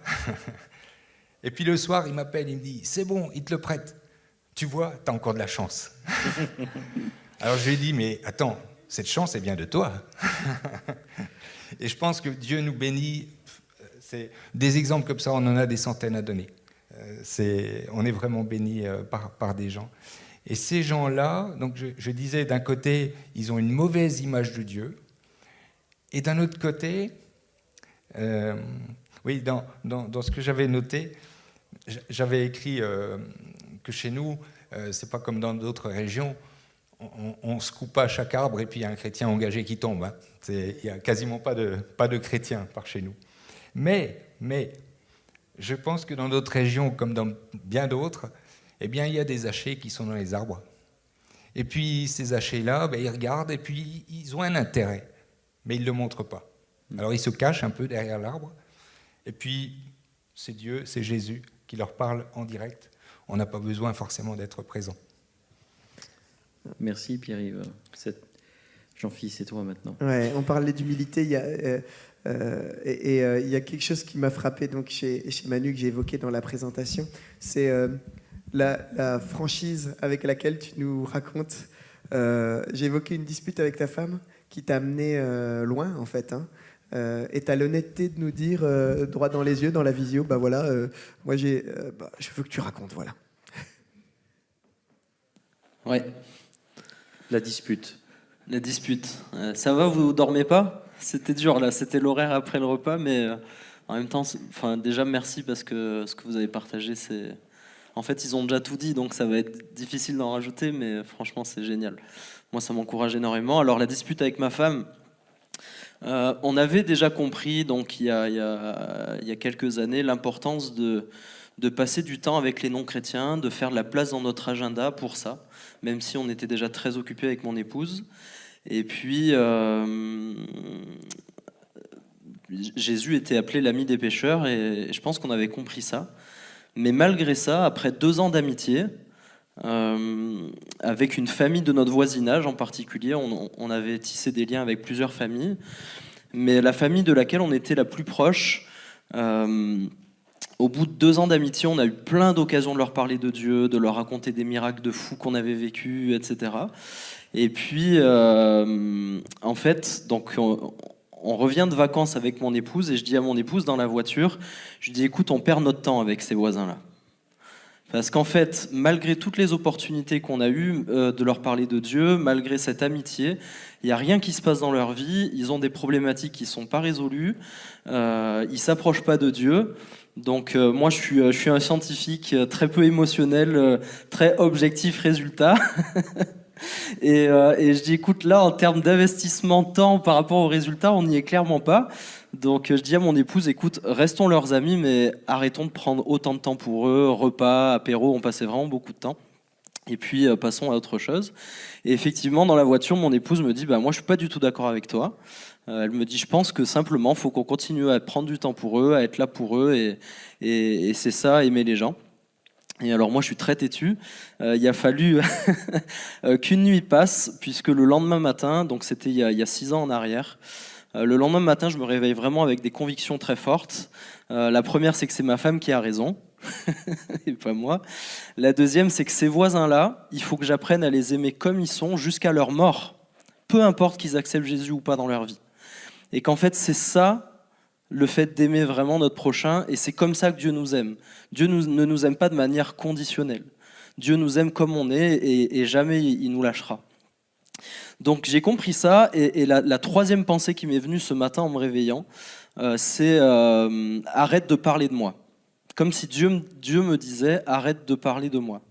Et puis le soir, il m'appelle, il me dit, c'est bon, il te le prête. Tu vois, tu as encore de la chance. Alors je lui ai dit, mais attends, cette chance est bien de toi. Et je pense que Dieu nous bénit. C'est des exemples comme ça, on en a des centaines à donner. On est vraiment bénis par des gens. Et ces gens-là, donc je disais, d'un côté, ils ont une mauvaise image de Dieu. Et d'un autre côté, oui, dans ce que j'avais noté, j'avais écrit que chez nous, c'est pas comme dans d'autres régions, on se coupe pas à chaque arbre et puis il y a un chrétien engagé qui tombe. Hein. Il n'y a quasiment pas de chrétiens par chez nous. Mais je pense que dans d'autres régions, comme dans bien d'autres, eh bien, il y a des hachés qui sont dans les arbres. Et puis ces hachés-là, ils regardent et puis ils ont un intérêt, mais ils ne le montrent pas. Alors ils se cachent un peu derrière l'arbre, et puis c'est Dieu, c'est Jésus qui leur parle en direct. On n'a pas besoin forcément d'être présent. Merci Pierre-Yves. Jean-Philippe, c'est toi maintenant. Ouais, on parlait d'humilité, il y a quelque chose qui m'a frappé donc, chez Manu, que j'ai évoqué dans la présentation, c'est la franchise avec laquelle tu nous racontes. J'ai évoqué une dispute avec ta femme qui t'a amené loin, en fait, hein. Et tu as l'honnêteté de nous dire, droit dans les yeux, dans la visio, moi je veux que tu racontes, voilà. Ouais. La dispute. La dispute. Ça va, vous dormez pas? C'était dur là, c'était l'horaire après le repas, mais en même temps, déjà merci parce que ce que vous avez partagé, c'est En fait, ils ont déjà tout dit, donc ça va être difficile d'en rajouter, mais franchement, c'est génial. Moi, ça m'encourage énormément. Alors, la dispute avec ma femme, on avait déjà compris, donc il y a quelques années, l'importance de passer du temps avec les non-chrétiens, de faire de la place dans notre agenda pour ça, même si on était déjà très occupé avec mon épouse. Et puis, Jésus était appelé l'ami des pécheurs, et je pense qu'on avait compris ça. Mais malgré ça, après 2 ans d'amitié, avec une famille de notre voisinage en particulier, on avait tissé des liens avec plusieurs familles, mais la famille de laquelle on était la plus proche, au bout de 2 ans d'amitié, on a eu plein d'occasions de leur parler de Dieu, de leur raconter des miracles de fous qu'on avait vécus, etc. Et puis, en fait, donc, on revient de vacances avec mon épouse, et je dis à mon épouse dans la voiture, je lui dis, écoute, on perd notre temps avec ces voisins-là. Parce qu'en fait, malgré toutes les opportunités qu'on a eues de leur parler de Dieu, malgré cette amitié, il n'y a rien qui se passe dans leur vie, ils ont des problématiques qui ne sont pas résolues, ils ne s'approchent pas de Dieu. Donc moi, je suis un scientifique très peu émotionnel, très objectif résultat. Et je dis, écoute, là, en termes d'investissement de temps par rapport aux résultats, on n'y est clairement pas. Donc je dis à mon épouse, écoute, restons leurs amis, mais arrêtons de prendre autant de temps pour eux, repas, apéro, on passait vraiment beaucoup de temps. Et puis passons à autre chose. Et effectivement, dans la voiture, mon épouse me dit, bah, moi, je suis pas du tout d'accord avec toi. Elle me dit, je pense que simplement, il faut qu'on continue à prendre du temps pour eux, à être là pour eux, et c'est ça, aimer les gens. Et alors moi je suis très têtu, il a fallu qu'une nuit passe, puisque le lendemain matin, donc c'était il y a 6 ans en arrière, le lendemain matin je me réveille vraiment avec des convictions très fortes. La première, c'est que c'est ma femme qui a raison, et pas moi. La deuxième, c'est que ces voisins-là, il faut que j'apprenne à les aimer comme ils sont jusqu'à leur mort, peu importe qu'ils acceptent Jésus ou pas dans leur vie. Et qu'en fait c'est ça, le fait d'aimer vraiment notre prochain, et c'est comme ça que Dieu nous aime. Dieu ne nous aime pas de manière conditionnelle. Dieu nous aime comme on est, et jamais il nous lâchera. Donc j'ai compris ça, et la troisième pensée qui m'est venue ce matin en me réveillant, c'est arrête de parler de moi. Comme si Dieu me disait arrête de parler de moi.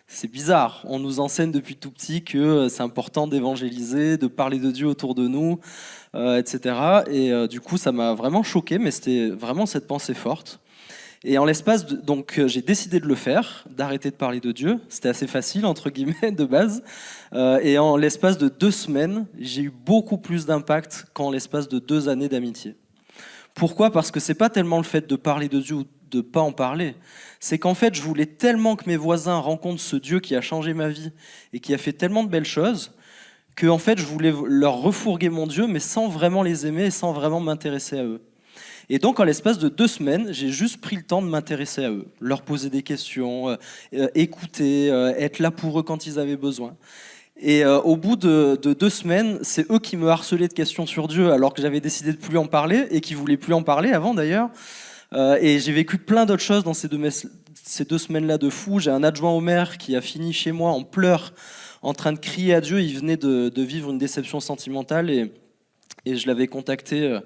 C'est bizarre, on nous enseigne depuis tout petit que c'est important d'évangéliser, de parler de Dieu autour de nous, etc. Et du coup, ça m'a vraiment choqué, mais c'était vraiment cette pensée forte. Et en l'espace donc j'ai décidé de le faire, d'arrêter de parler de Dieu. C'était assez facile, entre guillemets, de base. Et en l'espace de 2 semaines, j'ai eu beaucoup plus d'impact qu'en l'espace de 2 années d'amitié. Pourquoi ? Parce que c'est pas tellement le fait de parler de Dieu ou de pas en parler. C'est qu'en fait, je voulais tellement que mes voisins rencontrent ce Dieu qui a changé ma vie et qui a fait tellement de belles choses, que en fait, je voulais leur refourguer mon Dieu, mais sans vraiment les aimer et sans vraiment m'intéresser à eux. Et donc, en l'espace de 2 semaines, j'ai juste pris le temps de m'intéresser à eux, leur poser des questions, écouter, être là pour eux quand ils avaient besoin. Et au bout de 2 semaines, c'est eux qui me harcelaient de questions sur Dieu, alors que j'avais décidé de plus en parler, et qui voulaient plus en parler avant d'ailleurs. Et j'ai vécu plein d'autres choses dans ces 2 semaines-là de fou. J'ai un adjoint au maire qui a fini chez moi en pleurs, en train de crier à Dieu. Il venait de vivre une déception sentimentale, et je l'avais contacté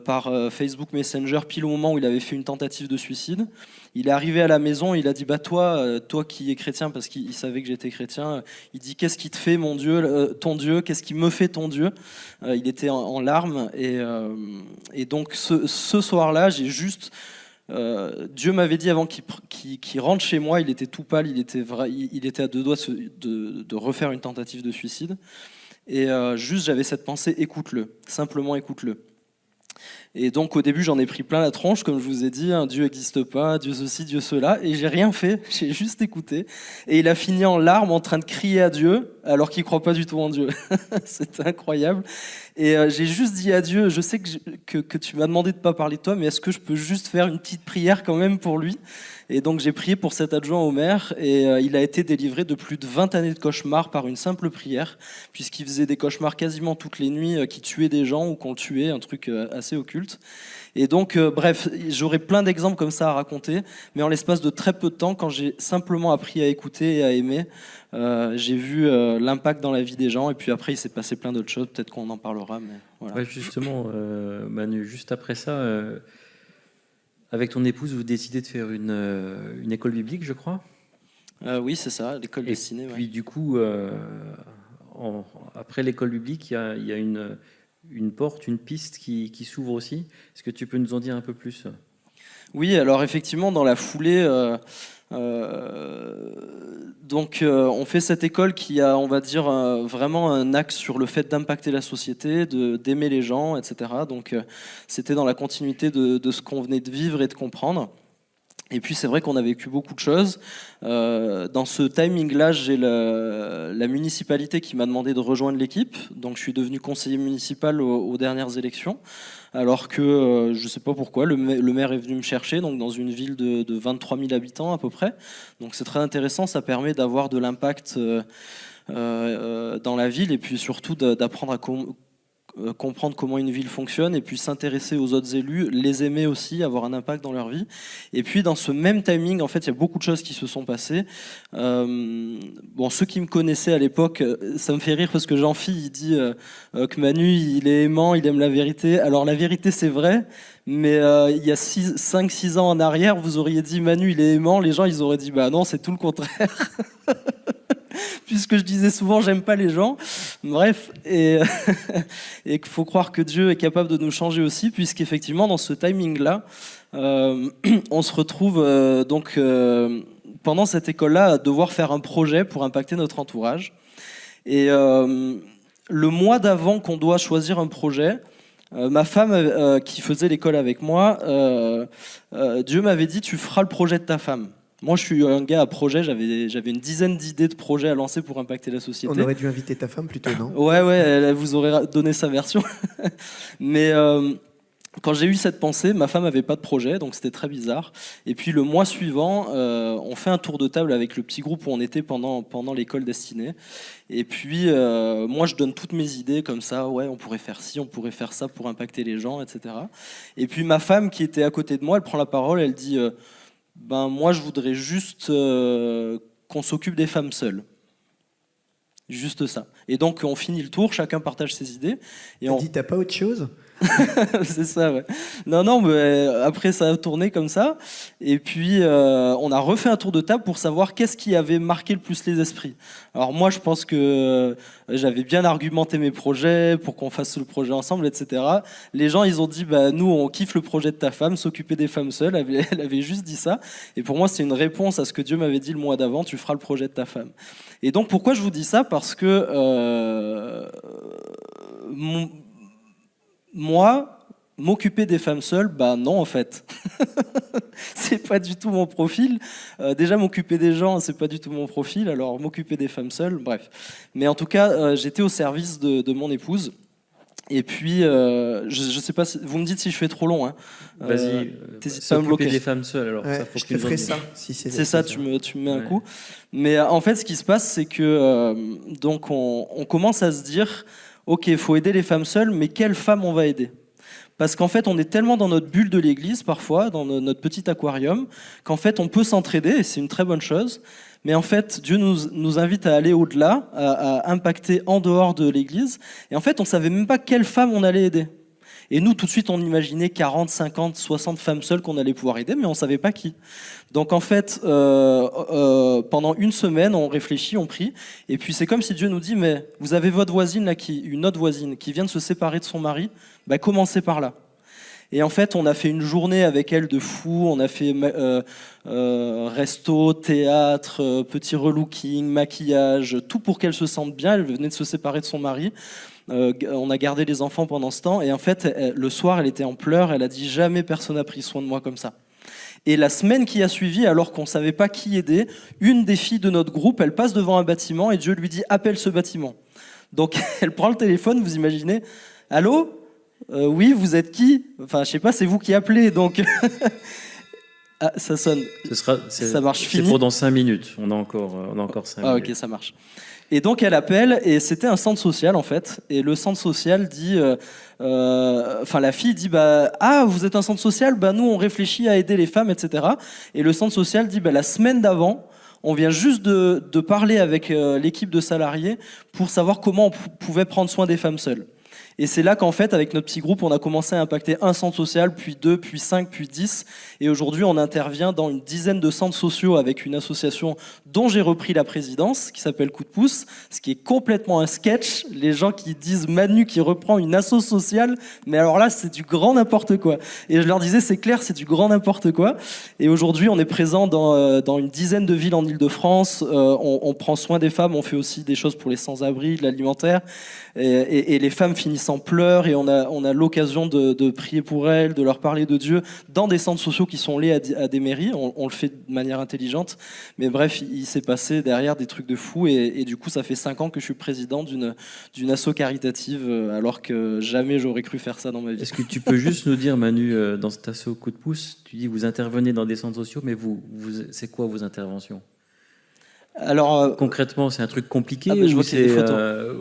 par Facebook Messenger pile au moment où il avait fait une tentative de suicide. Il est arrivé à la maison, il a dit bah toi qui es chrétien, parce qu'il savait que j'étais chrétien, il dit qu'est-ce qui te fait mon Dieu, ton Dieu, qu'est-ce qui me fait ton Dieu. Il était en larmes, et donc ce soir-là, j'ai juste Dieu m'avait dit avant qu'il rentre chez moi, il était tout pâle, il était à 2 doigts de refaire une tentative de suicide, et juste j'avais cette pensée, écoute-le, simplement écoute-le. Et donc au début j'en ai pris plein la tronche, comme je vous ai dit, Dieu n'existe pas, Dieu ceci, Dieu cela, et j'ai rien fait, j'ai juste écouté. Et il a fini en larmes en train de crier à Dieu, alors qu'il ne croit pas du tout en Dieu. C'est incroyable. Et j'ai juste dit à Dieu, je sais que tu m'as demandé de ne pas parler de toi, mais est-ce que je peux juste faire une petite prière quand même pour lui ? Et donc j'ai prié pour cet adjoint au maire, et il a été délivré de plus de 20 années de cauchemars par une simple prière, puisqu'il faisait des cauchemars quasiment toutes les nuits, qui tuaient des gens ou qu'on le tuait, un truc assez occulte. Et donc, bref, j'aurais plein d'exemples comme ça à raconter, mais en l'espace de très peu de temps, quand j'ai simplement appris à écouter et à aimer, j'ai vu l'impact dans la vie des gens, et puis après il s'est passé plein d'autres choses, peut-être qu'on en parlera, mais voilà. Ouais, justement, Manu, juste après ça, avec ton épouse, vous décidez de faire une école biblique, je crois. Oui, c'est ça, l'école Et destinée. puis du coup, après l'école publique, il y a une porte, une piste qui s'ouvre aussi. Est-ce que tu peux nous en dire un peu plus? Oui, alors effectivement, dans la foulée, on fait cette école qui a, on va dire, vraiment un axe sur le fait d'impacter la société, d'aimer les gens, etc. Donc c'était dans la continuité de ce qu'on venait de vivre et de comprendre. Et puis c'est vrai qu'on a vécu beaucoup de choses. Dans ce timing-là, j'ai la municipalité qui m'a demandé de rejoindre l'équipe. Donc je suis devenu conseiller municipal aux dernières élections. Alors que je ne sais pas pourquoi, le maire est venu me chercher, donc dans une ville de 23 000 habitants à peu près. Donc c'est très intéressant, ça permet d'avoir de l'impact dans la ville et puis surtout d'apprendre à comprendre comment une ville fonctionne et puis s'intéresser aux autres élus, les aimer aussi, avoir un impact dans leur vie. Et puis dans ce même timing, en fait, il y a beaucoup de choses qui se sont passées. Ceux qui me connaissaient à l'époque, ça me fait rire parce que Jean-Phi, il dit que Manu, il est aimant, il aime la vérité. Alors la vérité, c'est vrai, mais il y a 5-6 ans en arrière, vous auriez dit Manu, il est aimant, les gens, ils auraient dit bah non, c'est tout le contraire. Puisque je disais souvent j'aime pas les gens, bref, et qu'il faut croire que Dieu est capable de nous changer aussi, puisqu'effectivement dans ce timing-là, on se retrouve pendant cette école-là à devoir faire un projet pour impacter notre entourage. Et le mois d'avant qu'on doit choisir un projet, ma femme qui faisait l'école avec moi, Dieu m'avait dit tu feras le projet de ta femme. Moi, je suis un gars à projet, j'avais une dizaine d'idées de projets à lancer pour impacter la société. On aurait dû inviter ta femme plutôt, non? Ouais, elle vous aurait donné sa version. Mais quand j'ai eu cette pensée, ma femme n'avait pas de projet, donc c'était très bizarre. Et puis le mois suivant, on fait un tour de table avec le petit groupe où on était pendant l'école destinée. Et puis moi, je donne toutes mes idées comme ça. Ouais, on pourrait faire ci, on pourrait faire ça pour impacter les gens, etc. Et puis ma femme qui était à côté de moi, elle prend la parole, elle dit... moi, je voudrais juste qu'on s'occupe des femmes seules. Juste ça. Et donc, on finit le tour, chacun partage ses idées. Et on dit, t'as pas autre chose? C'est ça, ouais. Non, mais après, ça a tourné comme ça. Et puis, on a refait un tour de table pour savoir qu'est-ce qui avait marqué le plus les esprits. Alors moi, je pense que j'avais bien argumenté mes projets pour qu'on fasse le projet ensemble, etc. Les gens, ils ont dit, nous, on kiffe le projet de ta femme, s'occuper des femmes seules. Elle avait juste dit ça. Et pour moi, c'est une réponse à ce que Dieu m'avait dit le mois d'avant, tu feras le projet de ta femme. Et donc, pourquoi je vous dis ça? Parce que moi, m'occuper des femmes seules, non en fait. C'est pas du tout mon profil. Déjà m'occuper des gens, c'est pas du tout mon profil. Alors m'occuper des femmes seules, bref. Mais en tout cas, j'étais au service de mon épouse. Et puis, je sais pas, vous me dites si je fais trop long. Hein. Vas-y, t'hésites pas à me bloquer. Des femmes seules. Alors, ouais, ça, faut je te ferai ça. Si c'est ça, tu me mets un coup. Mais en fait, ce qui se passe, c'est que donc on commence à se dire, ok, il faut aider les femmes seules, mais quelles femmes on va aider? Parce qu'en fait, on est tellement dans notre bulle de l'église, parfois, dans notre petit aquarium, qu'en fait, on peut s'entraider, et c'est une très bonne chose. Mais en fait, Dieu nous invite à aller au-delà, à impacter en dehors de l'église. Et en fait, on ne savait même pas quelle femme on allait aider. Et nous, tout de suite, on imaginait 40, 50, 60 femmes seules qu'on allait pouvoir aider, mais on ne savait pas qui. Donc en fait, pendant une semaine, on réfléchit, on prie, et puis c'est comme si Dieu nous dit, mais vous avez votre voisine, là, une autre voisine, qui vient de se séparer de son mari, commencez par là. Et en fait, on a fait une journée avec elle de fou, on a fait resto, théâtre, petit relooking, maquillage, tout pour qu'elle se sente bien. Elle venait de se séparer de son mari. On a gardé les enfants pendant ce temps. Et en fait, le soir, elle était en pleurs. Elle a dit « Jamais personne n'a pris soin de moi comme ça ». Et la semaine qui a suivi, alors qu'on ne savait pas qui aider, une des filles de notre groupe, elle passe devant un bâtiment et Dieu lui dit « Appelle ce bâtiment ». Donc, elle prend le téléphone, vous imaginez « Allô ? Oui, vous êtes qui ? Enfin, je sais pas, c'est vous qui appelez, donc... » Ah, ça sonne. Ça marche fini. C'est pour dans 5 minutes. On a encore 5 minutes. Ah, ok, ça marche. Et donc, elle appelle, et c'était un centre social, en fait. Et le centre social dit... la fille dit, vous êtes un centre social ? Nous, on réfléchit à aider les femmes, etc. Et le centre social dit, la semaine d'avant, on vient juste de parler avec l'équipe de salariés pour savoir comment on pouvait prendre soin des femmes seules. Et c'est là qu'en fait, avec notre petit groupe, on a commencé à impacter un centre social, puis 2, puis 5, puis 10. Et aujourd'hui, on intervient dans une dizaine de centres sociaux avec une association dont j'ai repris la présidence, qui s'appelle Coup de pouce, ce qui est complètement un sketch. Les gens qui disent Manu qui reprend une asso sociale, mais alors là, c'est du grand n'importe quoi. Et je leur disais, c'est clair, c'est du grand n'importe quoi. Et aujourd'hui, on est présent dans une dizaine de villes en Île-de-France. On prend soin des femmes, on fait aussi des choses pour les sans-abri, de l'alimentaire. Et les femmes finissent en pleurs et on a l'occasion de prier pour elles, de leur parler de Dieu dans des centres sociaux qui sont liés à des mairies. On le fait de manière intelligente. Mais bref, il s'est passé derrière des trucs de fou et du coup, ça fait 5 ans que je suis président d'une asso caritative alors que jamais j'aurais cru faire ça dans ma vie. Est-ce que tu peux juste nous dire, Manu, dans cet asso Coup de pouce, tu dis vous intervenez dans des centres sociaux, mais c'est quoi vos interventions? Alors, concrètement, c'est un truc compliqué je ou vois qu'il y a des c'est photos.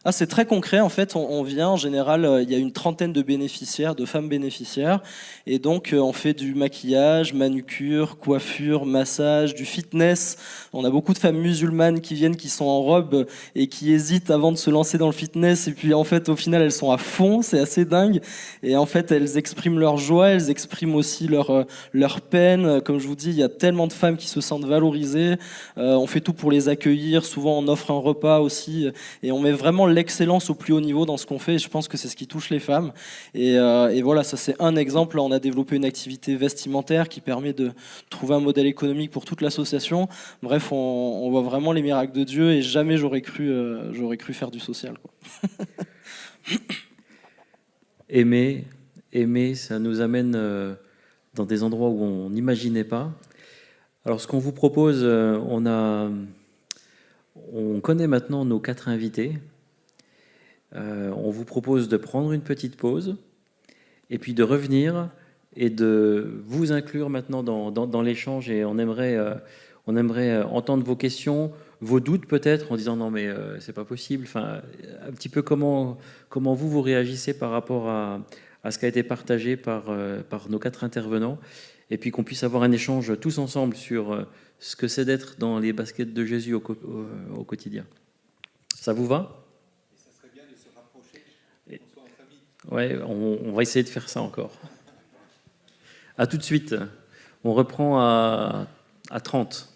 Ah, c'est très concret. En fait, on vient en général, il y a une trentaine de bénéficiaires, de femmes bénéficiaires, et donc on fait du maquillage, manucure, coiffure, massage, du fitness. On a beaucoup de femmes musulmanes qui viennent, qui sont en robe et qui hésitent avant de se lancer dans le fitness, et puis en fait, au final, elles sont à fond. C'est assez dingue. Et en fait, elles expriment leur joie, elles expriment aussi leur peine. Comme je vous dis, il y a tellement de femmes qui se sentent valorisées. On fait tout pour les accueillir. Souvent, on offre un repas aussi, et on met vraiment l'excellence au plus haut niveau dans ce qu'on fait, et je pense que c'est ce qui touche les femmes. Et voilà, ça c'est un exemple. Là, on a développé une activité vestimentaire qui permet de trouver un modèle économique pour toute l'association. Bref, on voit vraiment les miracles de Dieu, et jamais j'aurais cru faire du social, quoi. Aimer, ça nous amène dans des endroits où on n'imaginait pas. Alors, ce qu'on vous propose, on connaît maintenant nos 4 invités. On vous propose de prendre une petite pause et puis de revenir et de vous inclure maintenant dans l'échange, et on aimerait entendre vos questions, vos doutes peut-être, en disant non mais c'est pas possible, enfin un petit peu comment vous réagissez par rapport à ce qui a été partagé par nos 4 intervenants, et puis qu'on puisse avoir un échange tous ensemble sur ce que c'est d'être dans les baskets de Jésus au quotidien. Ça vous va ? Ouais, on va essayer de faire ça encore. À tout de suite. On reprend à 30.